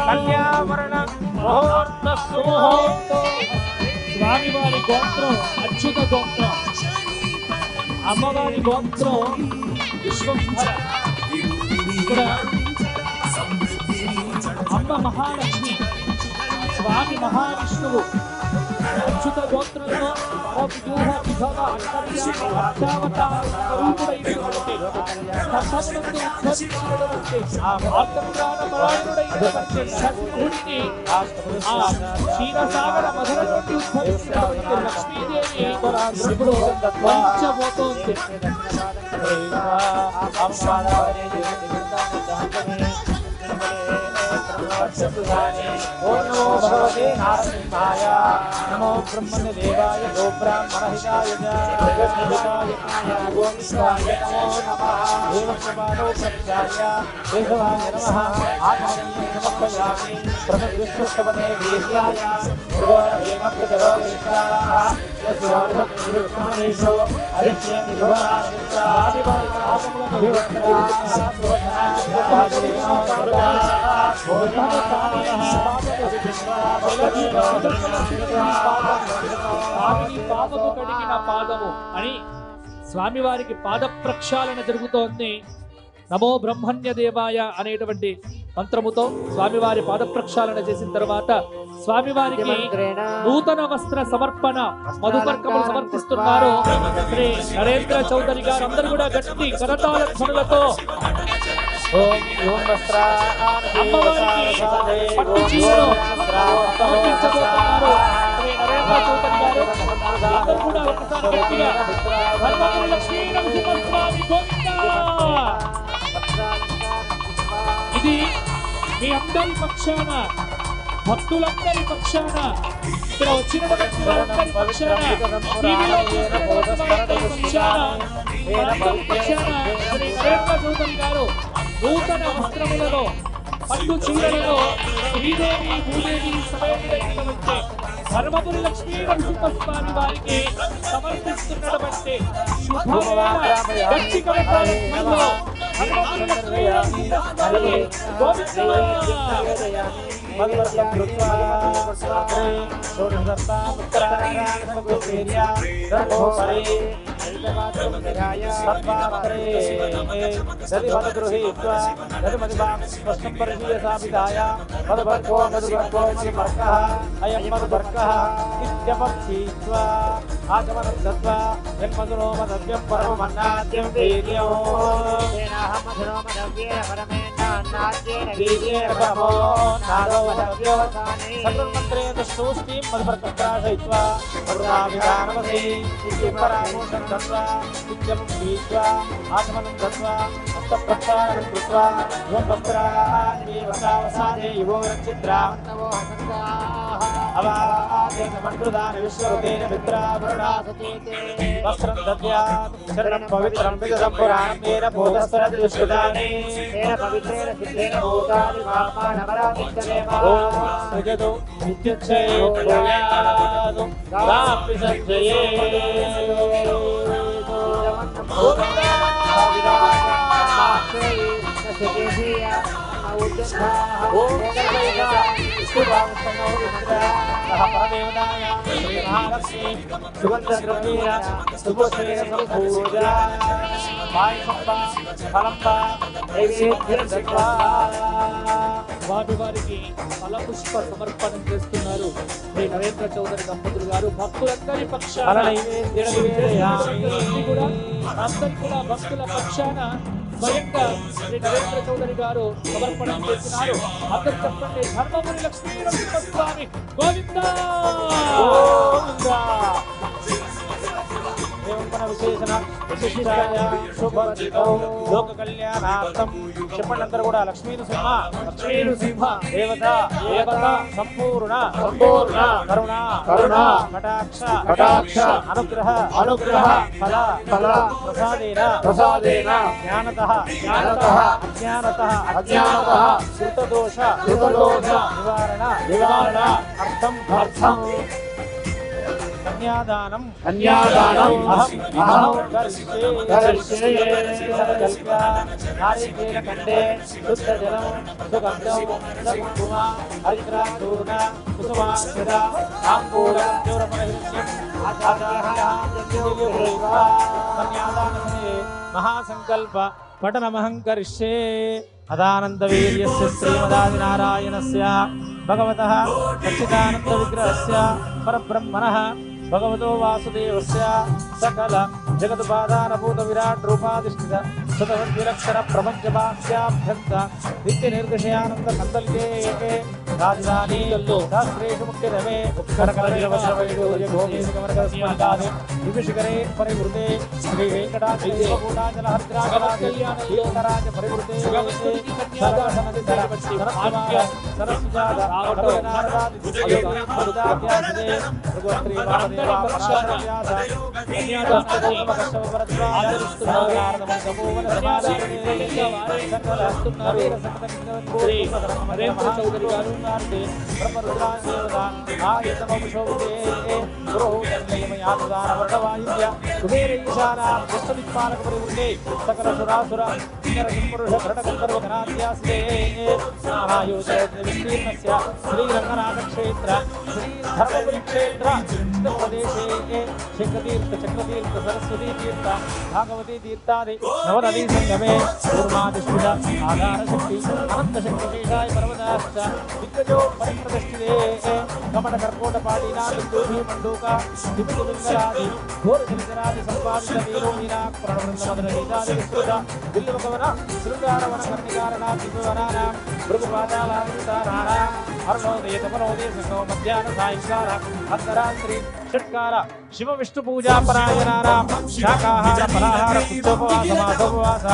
कन्यावरण मुहूर्त सुमुहूर्त స్వామివారి గోత్రం అచ్యుత గోత్రం, అమ్మవారి గోత్రం విశ్వంభర. ఇక్కడ అమ్మ మహాలక్ష్మి, స్వామి మహావిష్ణువు. అచ్యుత గోత్రంలో పరవ్యూహ విభవ అష్టావతార స్వరూపుడైనటువంటి సర్వమునందు ఉద్భవించినటువంటి ఆ మార్గప్రాణపరాయణుడైనటువంటి షణ్ముఖుడిని, ఆ క్షీరసాగర మధుర నుండి ఉద్భవించినటువంటి లక్ష్మీదేవి ఇప్పుడు పంచబోతోంది. ఓం నమో భగవతే నారసింహాయ నమో బ్రహ్మణ్య దేవాయ గో బ్రాహ్మణహితాయ జగద్గురుతాయ గోవిందాయ నమో నమః దేవప్రపాదో ప్రత్యాయ కేశవాయ నమః ఆత్మనీయం సమర్పయామి ప్రమద్విష్ణుష్టపదే వీర్యాయ భగవదేవ ప్రజలోకేశాః యస్వార్హద్గురుక్రమణేషు హరిష్యేమి పాపము కడిగిన పాదము అని స్వామివారికి పాద ప్రక్షాళన జరుగుతోంది. నమో బ్రహ్మణ్య దేవాయ అనేటువంటి మంత్రముతో స్వామివారి పాద ప్రక్షాళన చేసిన తర్వాత స్వామివారికి నూతన వస్త్ర సమర్పణ మధుపర్కములు సమర్పిస్తున్నారు శ్రీ నరేంద్ర చౌదరి గారు. అందరూ కూడా గట్టి కరతాళ ధ్వనులతో అమ్మవారికి పట్టు చీరలు సమర్పించబోతున్నారు శ్రీ నరేంద్ర చౌదరి గారు. అందరూ కూడా ఒకసారి గట్టిగా ధర్మపురి లక్ష్మీ నరసింహస్వామి గోవిందా. ఇది మీ అందరి పక్షాన, భక్తులందరి పక్షాన, ఇక్కడ వచ్చిన వ్యక్తులందరి పక్షాన, టీవీలో చూస్తున్న వాళ్ళందరి పక్షాన, మనందరి పక్షాన శ్రీ నరేంద్ర చౌదరి గారు నూతన వస్త్రములలో పట్టు చీరలలో శ్రీదేవి భూదేవి సమేతమైన వచ్చే ధర్మపురి లక్ష్మీ నరసింహస్వామి వారికి సమర్పిస్తున్నటువంటి శుభవేళ గట్టి కరతాళధ్వనులతో ధర్మపురి లక్ష్మీ నరసింహస్వామి గోవిందా. सर्वमन्त्रेण मधुपर्कप्राशयित्वा मधुराभिधानमसि परामोषं दत्वा नित्यं पीत्वा आचमनं दत्वा हस्तप्रक्षालनं कृत्वा ध्ववस्त्रान्येवसावसादे युवो रक्षित्रा अवादेन मण्डुदान विश्वरूपेण मित्रावरुणासतीते वस्त्रं दद्यात् शरणं पवित्रं विदधं पुराणं येन भोगस्वरति दुष्कृतानि तेन पवित्रेण सिद्धेन भूतानि पापानमरातिष्ठनेम सृजतु नित्यक्षयो भूयादु कापि सञ्जये परदेवताय श्री महालक्ष्मी सुगंधद्रव्येन सुभोषेण संपूजा पायसंपा फलंपा नैवेद्यं दत्वा స్వామివారికి ఫలపుష్ప సమర్పణం చేస్తున్నారు శ్రీ నరేంద్ర చౌదరి దంపతులు గారు. భక్తులందరి పక్షాన కూడా అందరి కూడా భక్తుల పక్షాన స్వయంగా శ్రీ నరేంద్ర చౌదరి గారు సమర్పణం చేస్తున్నారు. అందరూ చెప్పండి ధర్మపురి లక్ష్మీ నరసింహస్వామి గోవిందా. విశేషణ విశిష్టాయ శుభజితో లోక కళ్యాణార్థం చెప్పండి అందరూ కూడా. లక్ష్మీ నృసింహ దేవత దేవత సంపూర్ణ కరుణ కటాక్ష అనుగ్రహ ఫల ప్రసాదేన జ్ఞానతః అజ్ఞానతః శృతదోష నివారణ అర్థం కన్యాదానం అహం కరిష్యే నారీకేణ కండే శుద్ధజలం సుగంధం కుంకుమ హరిద్రాచూర్ణ కుసుమాక్షర తాంబూల కన్యాదానసమయే మహాసంకల్ప పఠనమహం కరిష్యే. అదానందవీర్యస్య శ్రీమదాదినారాయణస్య భగవతః సచ్చిదానంద విగ్రహస్య పరబ్రహ్మణః భగవతో వాసుదేవస్య సకల జగదుపాదానభూత విరాట్ రూపాధిష్ఠిత సుతవిలక్షణ ప్రపంచభాస్యాభ్యంత నిత్య నిర్దిశయానంద కందల్కే రాజధాని శాస్త్రేషు ముఖ్యరమే కనకలవజ్రవైడూర్యభూమికమరకస్మల్లాదే దివ్యశిఖరే పరివృతే శ్రీ వెంకటాచలహరిద్రాజరాజ పరివృతే చౌదరి గారు కుబేర ఈశాన పుష్పదిక్పాలక పరివృతే సకల సురాసుర పురుష భరతగంధర్వ గణాధ్యాస్తే విస్తీర్ణస్య శ్రీరంగనాథ క్షేత్ర శ్రీ ధర్మపురి క్షేత్ర ప్రదేశే శంఖతీర్థ చక్రతీర్థ సరస్వతీ తీర్థ భాగవతీ తీర్థాది నవనదీ సంగమే కూర్మాదిష్ఠిత ఆధార శక్తి అనంత శక్తి శేషాయ పర్వతాశ్చ దిగ్గజో పరిప్రతిష్ఠితే కమట కర్కోటపాటీనా బిందూభి మండూక దివ్య లింగరాది ఘోర జలచరాది సంపాదిత వీరో మీనాక్ ప్రణవృందమదన గీతాది విస్తృత బిల్లువకవన శృంగారవన కర్ణికారణ దివ్యవనాన భృగుపాదాలావృతారాణ అరుణోదయ తపనోదయ సంగమ మధ్యాహ్న సాయంకాల అర్ధరాత్రి షట్కాల శివ విష్ణు పూజా పరాయణానాం శాకాహార ఫలాహార పుష్పోపవాస మాసోపవాస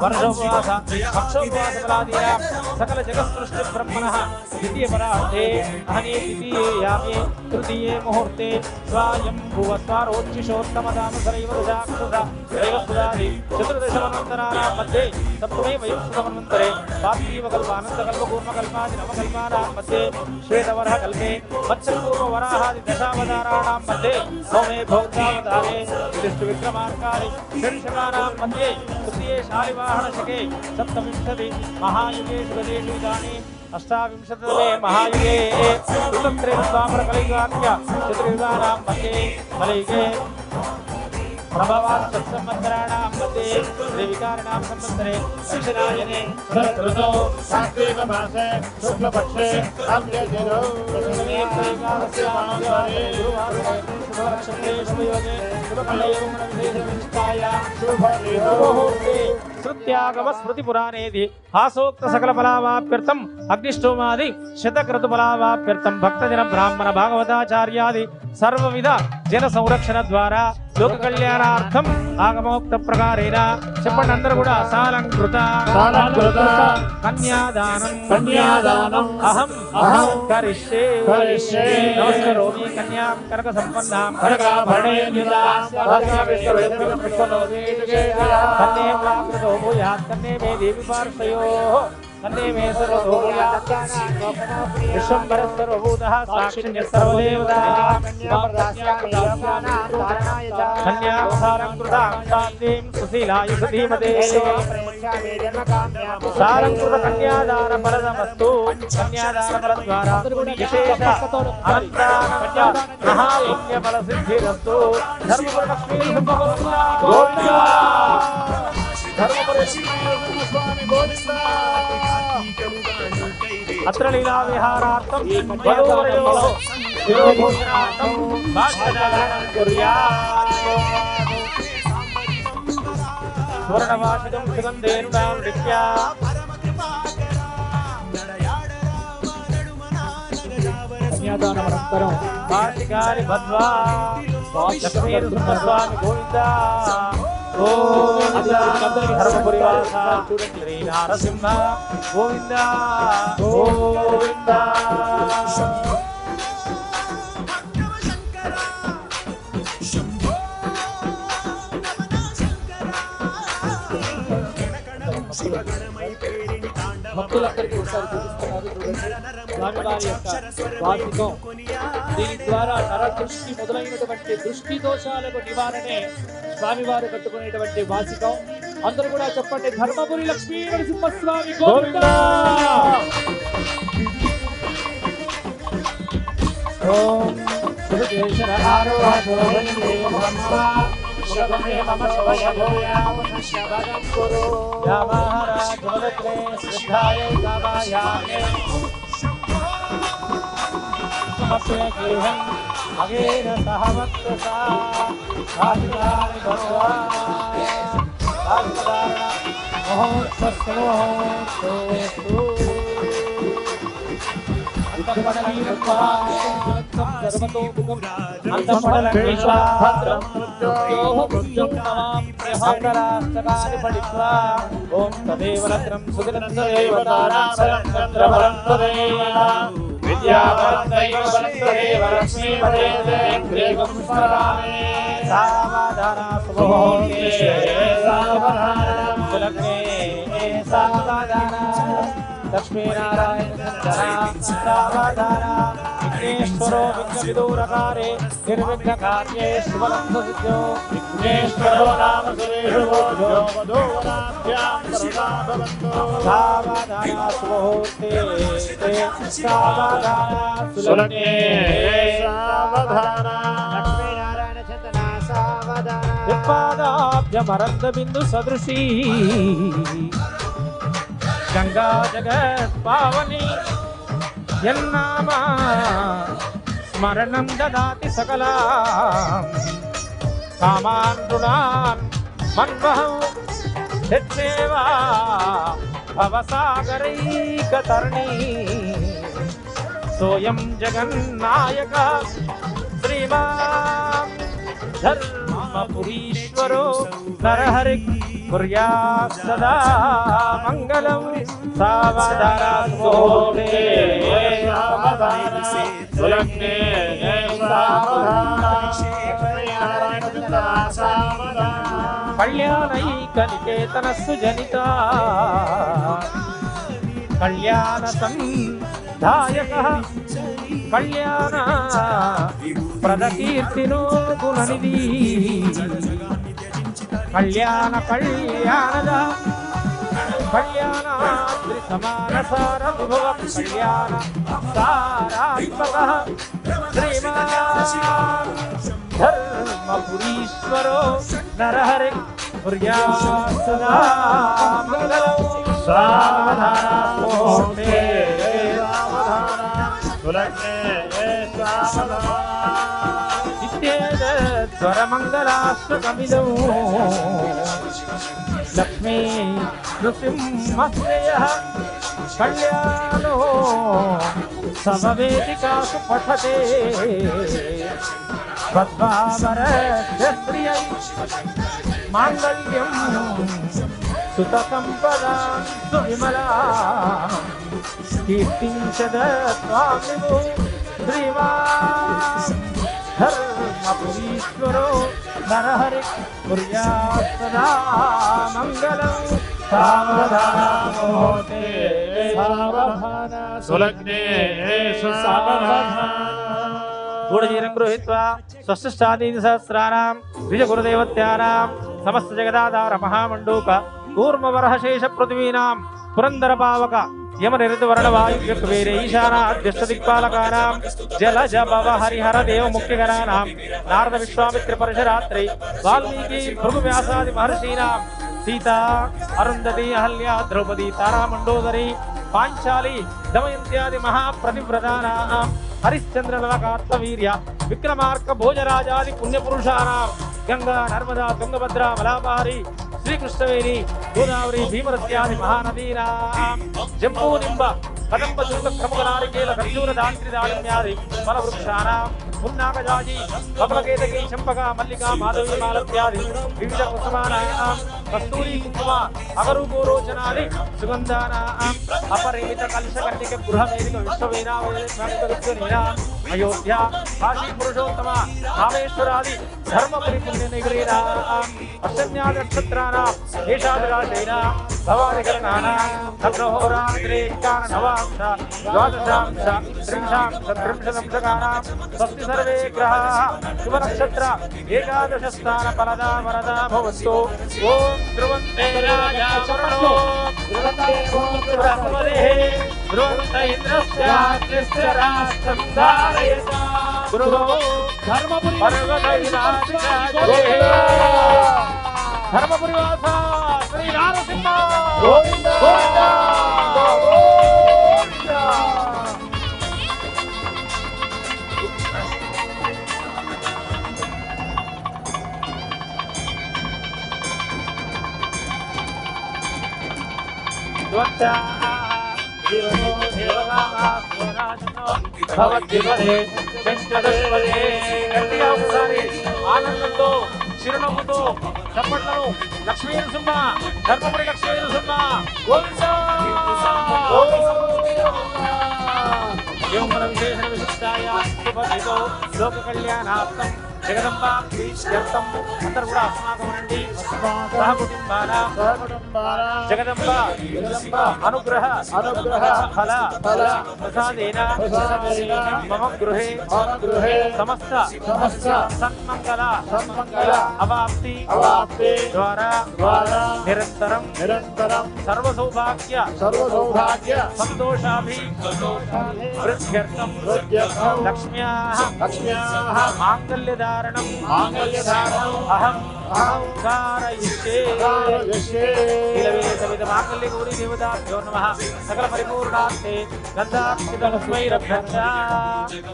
వర్షోపవాస పక్షోపవాస ఫలాదీనాం సకల జగత్సృష్టి బ్రహ్మణః ద్వితీయ పరార్థే అహనే ద్వితీయే యామే తృతీయే ముహూర్తే స్వాయం భువస్వారోచ్చిషోత్తమదానుసరైవ దశాక్షుష దైవసుదాది చతుర్దశమన్వంతరాణాం మధ్యే సప్తమే వయుక్తమన్వంతరే పార్థివకల్ప అనంతకల్పకూర్మకల్పాది నవకల్పానాం మధ్యే శ్వేతవరః కల్పే మత్స్యకూర్మవరాహాది దశావతారాణాం మధ్యే సోమే భౌతావతారే విష్ణు విక్రమార్కారి షడ్శకానాం మధ్యే తృతీయే శాలివాహన శకే సప్తవింశతి మహాయుగేషు గదేషు ఇదానీం అష్టావింశతమే మహాయుగే ఋతుత్రేణ స్వామర కలియుగాఖ్య చతుర్యుగానాం మధ్యే కలియుగే ప్రభవాత్ సంవత్సరాణాం మధ్యే శ్రీవికారిణాం సంవత్సరే దక్షిణాయనే శరదృతో కార్తీక మాసే శుక్లపక్షే అమ్యదినో శృత్యాగమ స్మృతి పురాణేది హాసోక్త సకల ఫలావాప్యర్థం అగ్నిష్టోమాది శతక్రతు ఫలావాప్యర్థం భక్తజన బ్రాహ్మణ భాగవతాచార్యాది సర్వవిధ జన సంరక్షణ ద్వారా లోక కళ్యాణార్థం ఆగమోక్త ప్రకారేణ చెప్పండి అందరూ కూడా సాలంకృత కన్యాదానం అహం కరిష్యే నమస్కరోమి కన్యాం కనక సంపన్నాం కన్నే వాకృతో భూయాత్ కన్నే మే దేవి పార్శ్వయోః కన్నే మే సర్వతో భూయాత్ విశ్వంబరస్సర్వభూతః సాక్షిణ్యः సర్వదేవతాః కన్యాం సాలంకృతాం శాంతిం సుశీలాయ ధీమతే సాలంకృత కన్యాదాన ఫలదమస్తు కన్యాదాన ఫల ద్వారా విశేష అనంతానంద మహాపుణ్య ఫల సిద్ధిరస్తు ధర్మపుర లక్ష్మీ గోవిందా అత్ర లీలా విహారార్థం వధూవరయోః శిరోభూషణార్థం భాష్యదానం కుర్యాత్ స్వర్ణవాసితం సుగంధేనునాం నిత్యా కన్యాదానమనంతరం వార్షికాని బద్ధ్వా లక్ష్మీనరసింహస్వామి గోవిందా ధర్మపురివాస శ్రీ నారసింహ గోవింద గోవింద భక్తులందరికీ ఒకసారి చూపిస్తున్నారు స్వామివారి యొక్క వార్షికం. దీని ద్వారా నరదృష్టి మొదలైనటువంటి దృష్టి దోషాలకు నివారణే స్వామివారు కట్టుకునేటువంటి వార్షికం. అందరూ కూడా చెప్పండి, ధర్మపురి లక్ష్మీ నరసింహస్వామి గోవిందా. ఓం ఓం తదేవ రత్నం సుగతం తదేవ తారాబలం చంద్రబలం తదేవ విద్యాబలం దైవ బలం తదేవ లక్ష్మీపదేవం స్మరామి సావధాన సుముహూర్తే సావధాన సులగ్నే సావధాన లక్ష్మీనారాయణ సావధాన విఘ్నేశ్వరో విఘ్నవిదూరకారే నిర్విఘ్నకార్యే శుభలం సిద్ధ్యో విఘ్నేశ్వరో నామ సురేషు వధూవనాభ్యాం వరదాభవంతో సావధాన సుముహూర్తే సావధాన సులగ్నే సావధాన లక్ష్మీనారాయణ చందన సావధాన విపాదాభ్యమరంద బిందు సదృశీ గంగా జగత్ పావని యన్నామా స్మరణం దదాతి సకలా కామాన్ రుణాన్ మన్వహం యచ్చేవా భవసాగరైకతరణీ సోయం జగన్నాయక శ్రీమాన్ ధర్మపురీశ్వరో నరహరి కుర్యాత్ సదా మంగళం సావధాన సుముహూర్తే సావధాన సులగ్నే కళ్యాణైకనికేతన సుజనిత కళ్యాణ సంధాయక కళ్యాణ ప్రదకీర్తినో గుణనిధి కళ్యాణ కళ్యాణద కళ్యాణాద్రి సమాన సార విభవ కళ్యాణ సారాత్మక శ్రీమాన్ ధర్మపురీశ్వరో నరహరి కుర్యాత్ సదా మంగళం సావధాన సుముహూర్తే స్వరమంగళాశ్వకమిదం లక్ష్మీ నృసింహశ్రేయ కళ్యాణో సమవేదికాసు పఠతే పద్మావరస్త్రియై మాంగళ్యం సుతసంపదా సువిమలా కీర్తించదత్వామిదో శ్రీమాన్ ధర్మపురీశ్వరో నరహరి కుర్యాత్ సదా మంగళం సావధాన ముహూర్తే సావధాన సులగ్నే సావధాన గూఢచీరం గృహీత్వా స్వస్తిష్టాదీని సహస్రాణం ద్విజగురుదేవత్యానాం సమస్త జగదాధార మహామండూక కూర్మవరహశేష పృథివీనాం పురందర పావక యమ నిరుద్వర్ణ వాయువ్యక్వేరే ఈశానాద్యష్ట దిక్పాలకానాం జలజ భవ హరిహర దేవ ముఖ్యగణానాం నారద విశ్వామిత్ర పరిశరాత్రి వాల్మీకి భృగు వ్యాసాది మహర్షీనాం సీతా అరుంధతి అహల్య ద్రౌపది తారా మండోదరి పాంచాలి దమయంత్యాది మహాప్రతివ్రతానాం హరిశ్చంద్ర నలకార్తవీర్య విక్రమార్క భోజరాజాది పుణ్యపురుషానాం గంగా నర్మదా తుంగభద్ర మలాబారి శ్రీకృష్ణవేణి గోదావరి భీమరత్యాది మహానదీనాం జంబూ నింబ కదంబ దుర్గ క్రముక నారికేల ఖర్జూర దాంత్రి దాళిమ్యాది ఫలవృక్షానాం పున్నాగజాజి కమలకేతకి చంపక మల్లిక మాధవి మాలత్యాది వివిధ కుసుమానాం కస్తూరి కుంకుమ అగరూపోరోచనాది సుగంధానాం అపరిమిత కలుషకర్ణిక గృహవేదిక విశ్వవేనావేదిక అయోధ్య కాశీ పురుషోత్తమ రామేశ్వరాది ధర్మపురి పుణ్యనగరీనాం అష్టమ్యాది నక్షత్రానాం ఏషాదిరాజైనా భవాదికరణానాం నగ్రహోరాత్రే నవాంశ ద్వాదశాంశ త్రింశాంశ త్రింశదంశకానాం స్వస్తి సర్వే గ్రహాః శుభనక్షత్ర ఏకాదశ స్థాన ఫలదా వరదా భవంతు ఓం ధ్రువంతే రాజా వరుణో ధ్రువంతే బృహస్పతిః ధ్రువంత ఇంద్రస్య రాష్ట్రం ధారయత గురువో ధర్మపురి ధర్మపురి వాస శ్రీ నారసింహ గోవింద గోవింద గోవింద భవద్విపదే చతుష్పదే. గట్టిగా ఒకసారి ఆనందంతో చిరునవ్వుతో చప్పట్లను లక్ష్మీ నరసింహ ధర్మపురి లక్ష్మీ నరసింహ గోవిందా మనం చేసిన విశిష్టాయ శుభదితో లోక కళ్యాణార్థం జగదంబా ప్రీత్యర్థం అందరూ కూడా అస్మాకమనండి సహకుటుంబాల జగదంబ అనుగ్రహ ఫల ప్రసాదేన మమ గృహే సమస్త సన్మంగళ అవాప్తి ద్వారా నిరంతరం సర్వసౌభాగ్య సంతోషాభి వృద్ధ్యర్థం లక్ష్మ్యాః మాంగళ్యధారణం అహం कारयिष्ये मांगल्य गौरी देवताभ्यो नमः सकल परिपूर्णार्थे गंधाक्षितलक्ष्मीरभ्यर्चा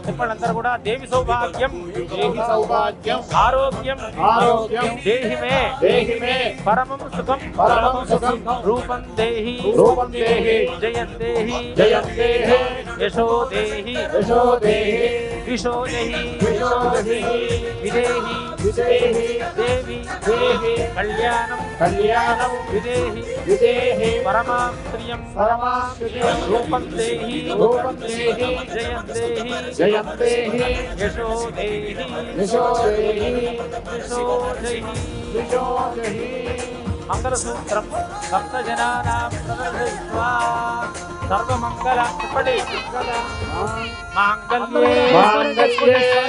इप्पडंदरू కూడా దేవి సౌభాగ్యం ఆరోగ్యం దేహి మే పరమం సుఖం రూపం దేహి జయం దేహి యశో దేహి విశో దేహి విదేహి దేవి కళ్యాణం విదేహి పరమాం ప్రియం రూపం దేహి జయం దేహి యశో దేహి విశో దేహి మంగళసూత్రం సప్తజనానాం ప్రదర్శయిత్వా సర్వమంగళ ఇప్పటి మాంగళ్యే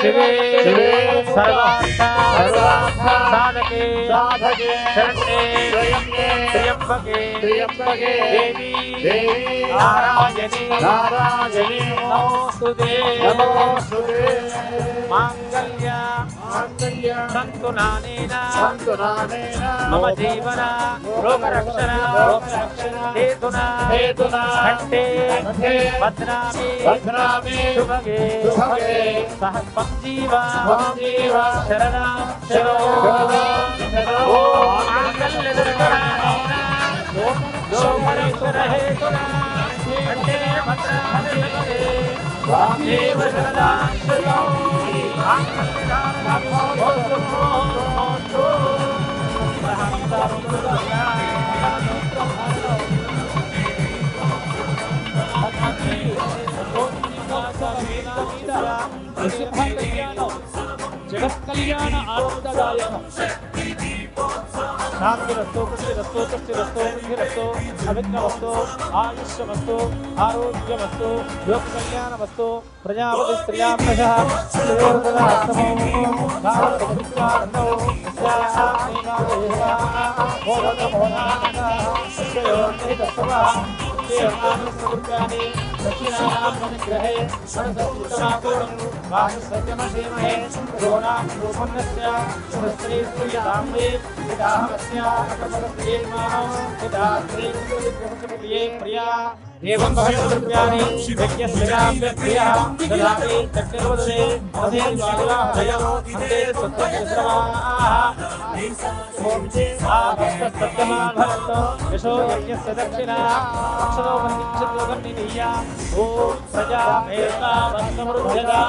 శివే సర్వార్థ సాధకే శరణ్యే త్ర్యంబకే దేవి నారాయణి నమోస్తుతే మాంగళ్య సంతు నానేన మమ జీవన రోగరక్షణ హేతునా కంఠే భద్రామి శుభగే సహ సంజీవ శరణో హేతునా కంఠే భద్రామి జగత్ కళ్యాణ ఆనందదాయకం శాంతిరస్తో పుష్టిరస్తో తుష్టిరస్తో వృద్ధిరస్తో అవిఘ్నమస్తో ఆయుష్యమస్తో ఆరోగ్యమస్తో లోక కళ్యాణమస్తో ప్రజాపతి స్త్రియాభ్యః దక్షిణాగ్రహే సత్యమేమహే ప్రియా एवं भगवद्रूप्याणि यज्ञस्याम्यप्रियः ददाति चक्रवदने अधेर्वागलाहयो अन्ते सत्यमाभरतो यशो यज्ञस्य दक्षिणा अक्षरो वन्दिक्षितोगन्निनीया ॐ प्रजामेता वन्दमृध्यदा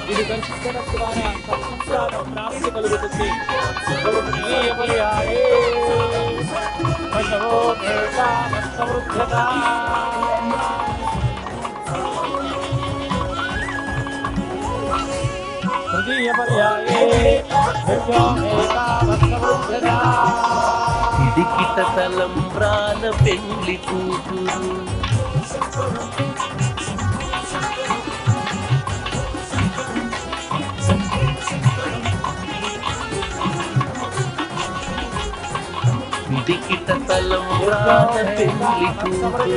ఇది దర్శించడం ద్వారా సంసార ప్రాప్తి కలుగుతుంది ఇడికిట తలంబ్రాల పెళ్లి కూతురు దికిట తలంబ్రాల పెళ్లి కూతురు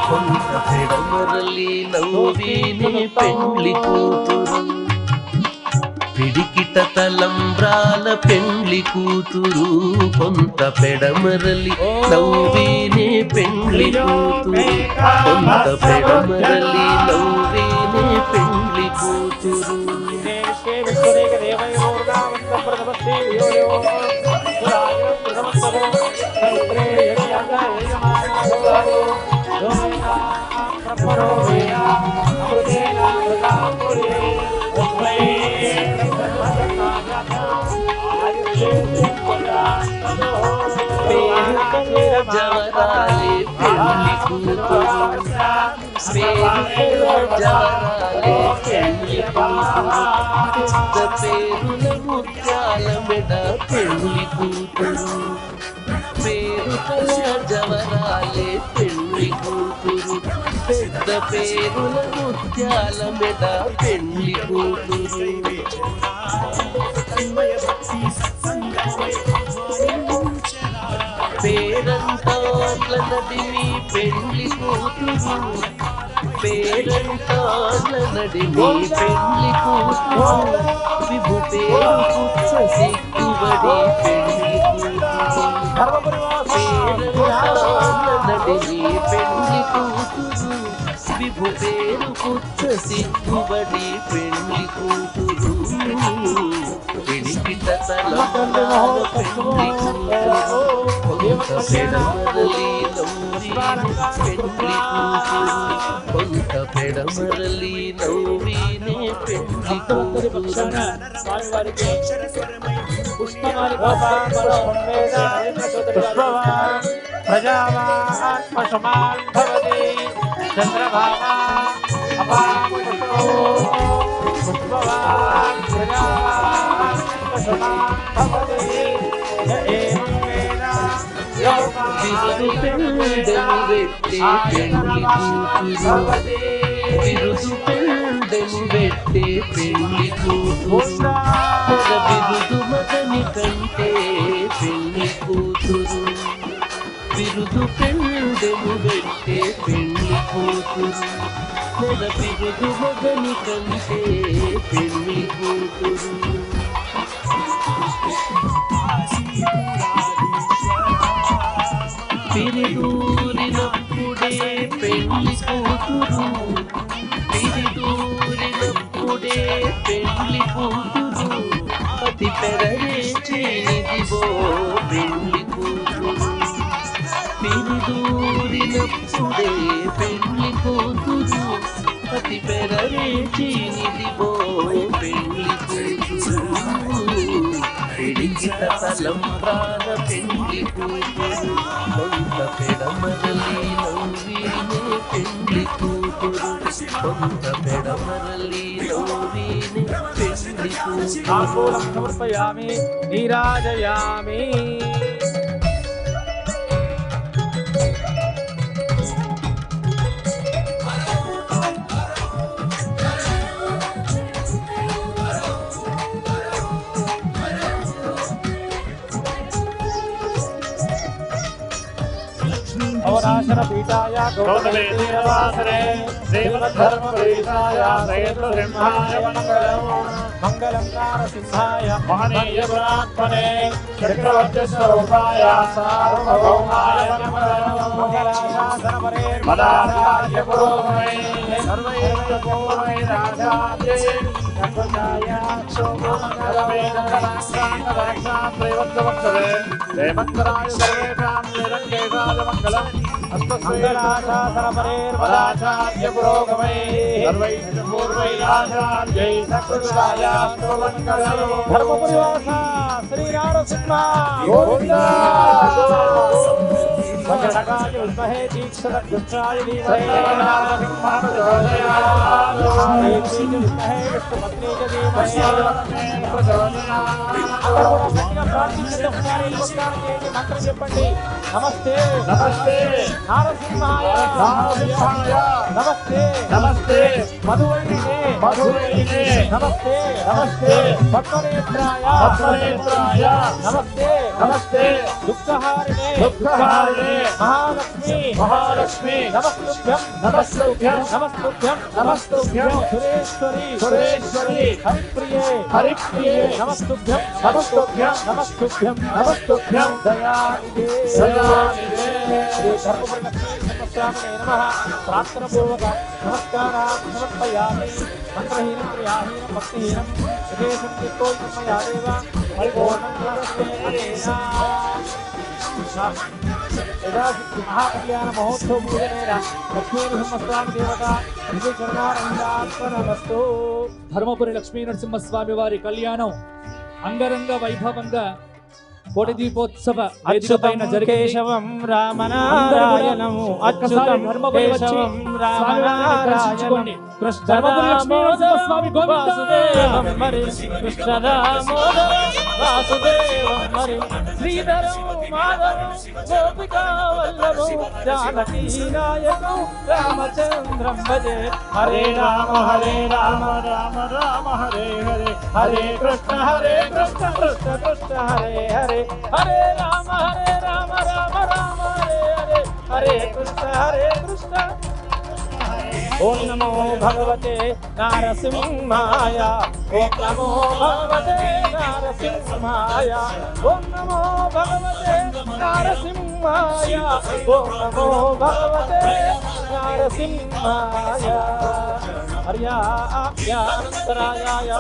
కొంత పెడమరలి నవ్విని పెళ్లి కూతురు పిడికిట తలంబ్రాల పెళ్లి కూతురు కొంత పెడమరలి నవ్విని పెళ్లి కూతురు కొంత పెడమరలి నవ్విని పెళ్లి కూతురు జవరాలే పెళ్లి కూతురు పేరుల జవరాలే పెళ్లి కూతురు పెద్ద పేరుల ముత్యాల మెడ పెళ్లి కూతురు పేరుల జవరాలే పెళ్లి కూతురు పెద్ద పేరుల ముత్యాల మెడ పెళ్లి కూతురు పేరంటాల నడిమి పెళ్లి కూతురు పేరంటాల నడిమి పెళ్లి కూతురు విభు పేరు పుచ్చ సిక్కుబడి పెళ్లి కూతురు పేరంటాల నడిమి పెళ్లి కూతురు విభు పేరు పుచ్చ సిక్కుబడి పెళ్లి కూతురు పిడికిట తలంబ్రాల పెళ్లి కూతురు కొంత పెడమరలి నవ్వి పెళ్లి కూతురు కొంత పెడమరలి నవ్వినే పెళ్లి కూతురు ప్రజావాత్మసమాన్ భవతి చంద్రభాగా పుష్పవాన్ ప్రజావాత్మసమాన్ భవతి బిరుదు పెండెను వెట్టి పెళ్లి కూతురు బిరుదు పెండెను వెట్టి పెళ్లి కూతురు బిరుదు మగని కంటే పెళ్లి కూతురు బిరుదు పెండెను వెట్టి పెళ్లి కూతురు బిరుదు మగని కంటే పెళ్లి కూతురు పిరిదూరినప్పుడే పెళ్లి కూతురు పిరిదూరినప్పుడే పెళ్లి కూతురు అతి పెరరేచినిదివో పెళ్లి కూతురు పిరిదూరినప్పుడే పెళ్లి కూతురు అతి పెరరేచినిదివో పెళ్లి కూతురు పిడికిట తలంబ్రాల పెళ్లి కూతురు కొంత పెడమరలి నవ్వినే పెళ్లి కూతురు కొంత పెడమరలి నవ్వినే పెళ్లి కూతురు సమర్పయామి నీరాజయామి అవనాశన పీఠాయ గౌతమేశ్వరవాసరే శ్రీమద్ధర్మపీఠాయ శ్రీమద్బ్రహ్మాయ మంగళం మంగళం నారసింహాయ మహనీయ గుణాత్మనే చక్రవర్తిస్వరూపాయ సార్వభౌమాయ మంగళం మంగళాశాసన పరే మదాచార్య పురోగమే సర్వైర్య పూర్వైరాచార్యే రేమంతరాయ సర్వేషాం నిరంకేశాయ మంగళం మంగళాశాసన పరే మదాచార్య పురోగమే సర్వైర్య పూర్వైరాచార్యై సకృతాయాస్తు మంగళం ధర్మపురివాస శ్రీనారసింహ గోవిందా వజ్రనగాయ విద్మహే దీక్షరక్షాయ ధీమహి విద్మహే విష్ణుపత్ని చ ధీమహి మంత్రం చెప్పండి నమస్తే నమస్తే నారసింహాయ నారసింహాయ నమస్తే నమస్తే మధువైనే మధువైనే నమస్తే నమస్తే పద్మనేత్రాయ పద్మనేత్రాయ నమస్తే నమస్తే దుఃఖహారిణే దుఃఖహారిణే మహాలక్ష్మి మహాలక్ష్మి నమస్తుభ్యం నమస్తుభ్యం నమస్తుభ్యం నమస్తుభ్యం సురేశ్వరి సురేశ్వరి హరిప్రియే హరిప్రియే నమస్తుభ్యం నమస్తుభ్యం నమస్తుభ్యం నమస్తుభ్యం దయానిధే దయానిధే శ్రీ ధర్మపురి లక్ష్మీ నమస్కారాయ నమః ప్రార్థనపూర్వక నమస్కారాన్ని సమర్పయామి మంత్రహీనం క్రియాహీనం భక్తిహీనం విశేషం చిత్తోన్మయా దేవ పరిపూర్ణం నమస్తే యదా మహాకళ్యాణ మహోత్సవ పూజనేన లక్ష్మీనరసింహస్వామి దేవత చరణారంగార్పణమస్తు. ధర్మపురి లక్ష్మీ నరసింహస్వామి వారి కళ్యాణం అంగరంగ వైభవంగా కోటి దీపోత్సవ వేదిక అచ్యుతం పైన జరిగే కేశవం రామనారాయణము అచ్యుతం కేశవం రామనారాయణం కృష్ణ స్వామి గోవింద వాసుదేవం మరి కృష్ణ దామోదరం వాసుదేవం మరి శ్రీధరం మాధవం గోపికా వల్లభం జానకీ నాయకం రామచంద్రం భజే హరే రామ రామ రామ హరే హరే హరే కృష్ణ కృష్ణ కృష్ణ హరే హరే హరే రామ రామ రామ హరే హరే హరే కృష్ణ ఓం నమో భగవతే నారసింహాయ ఓం నమో భగవతే నారసింహాయ ఓం నమో భగవతే నారసింహాయ ఓం నమో భగవతే నారసింహాయ హర్యాప్యాంతరాయాయ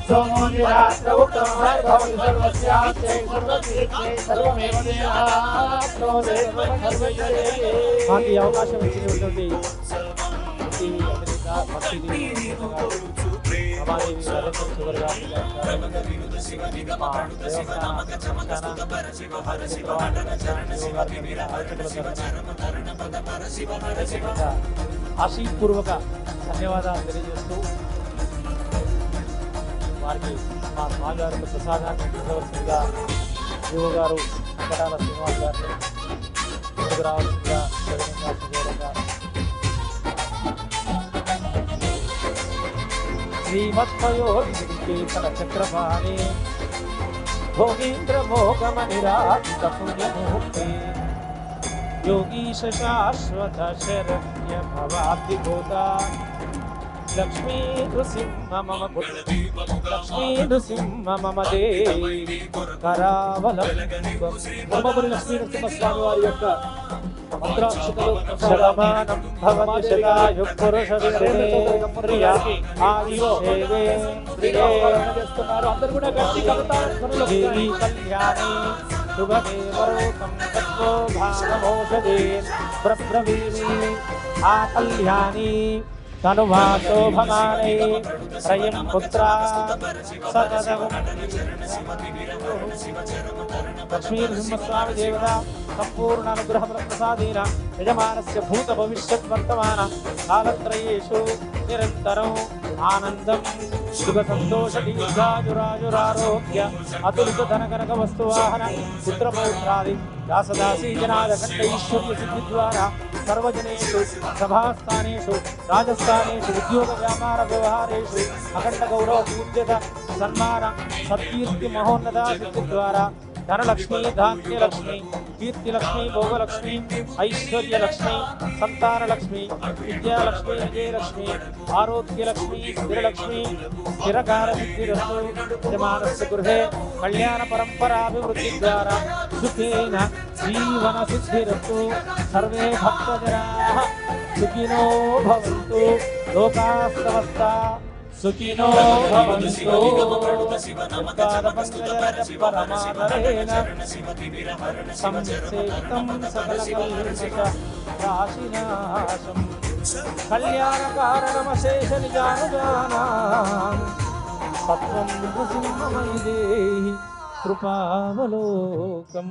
సోమో నిరాశ్రవుతం భవతి సర్వస్యాస్తే సర్వతీర్థే సర్వమేవ దేహాత్మో దేవ సర్వజయే. మాకు ఈ అవకాశం ఇచ్చినటువంటి అమెరికా భక్తిని రమాదేవి నరేంద్ర సుగర్ గారి మా దేవస్థాన ఆశీపూర్వక ధన్యవాదాలు తెలియజేస్తూ వారికి మా స్వామివారికి ప్రసాదాన్ని ఇవ్వవలసిందిగా యువ గారు వెంకటాల శ్రీనివాస్ గారిని ముందుకు రావాల్సిందిగా సవినయంగా శ్రీమద్వయోగీర్తన చక్రపాణి భోగీంద్ర భోగమనిరాజిత పుణ్యమూర్తి योगीश शाश्वत शरण्य भवाब्धिभूत लक्ष्मी नृसिंह मम लक्ष्मी नृसिंह मम देवी करावलंबं బ్రహ్మపురి లక్ష్మీ నరసింహస్వామి వారి యొక్క మంత్రాక్షతలు శతమానం భవతి శతాయు పురుష ప్రియ ఆయుష్ చేస్తున్నారు. అందరూ కూడా గట్టి దేవి కళ్యాణి శుభదేవరూపం తత్వో భాగమోషధే బ్రహ్మవీమి ఆ కళ్యాణి తనువాతో భగానే శ్రయం పుత్రా సతతం లక్ష్మీ నృసింహస్వామి దేవత సంపూర్ణ అనుగ్రహ ప్రసాదేన యజమానస్య భూత భవిష్యత్ వర్తమాన కాలత్రయేషు నిరంతరం ఆనందం సుఖ సంతోష దీర్ఘాయురాయురారోగ్య అతులిత ధనకనక వస్తువాహన పుత్రపౌత్రాది దాసదాసీ జనాద కంఠ ఈశ్వర్య సిద్ధి ద్వారా సర్వజనేషు సభాస్థానేషు రాజస్థానేషు ఉద్యోగ వ్యాపార వ్యవహారేషు అఖండ గౌరవ పూజ్యత సన్మాన సత్కీర్తి మహోన్నత సిద్ధి ద్వారా ధనలక్ష్మి ధాన్యలక్ష్మి కీర్తిలక్ష్మి భోగలక్ష్మి ఐశ్వర్యలక్ష్మి సంతానలక్ష్మి విద్యాలక్ష్మి విజయలక్ష్మి ఆరోగ్యలక్ష్మి స్థిరలక్ష్మి స్థిరకార సిద్ధిరస్తు యజమానస్య గృహే కళ్యాణ పరంపరాభివృద్ధి ద్వారా సుఖేన జీవన సిద్ధిరస్తు సర్వే భక్తజనాః సుఖినో భవంతు లోకాస్తవస్తా సుఖినో భవంతు పరమానరేణ సంసేవితం సకలకల్మషరాశినాశం కళ్యాణకారణమశేష నిజానుజానాం సత్వం నృసింహమయి దేహి కృపావలోకం.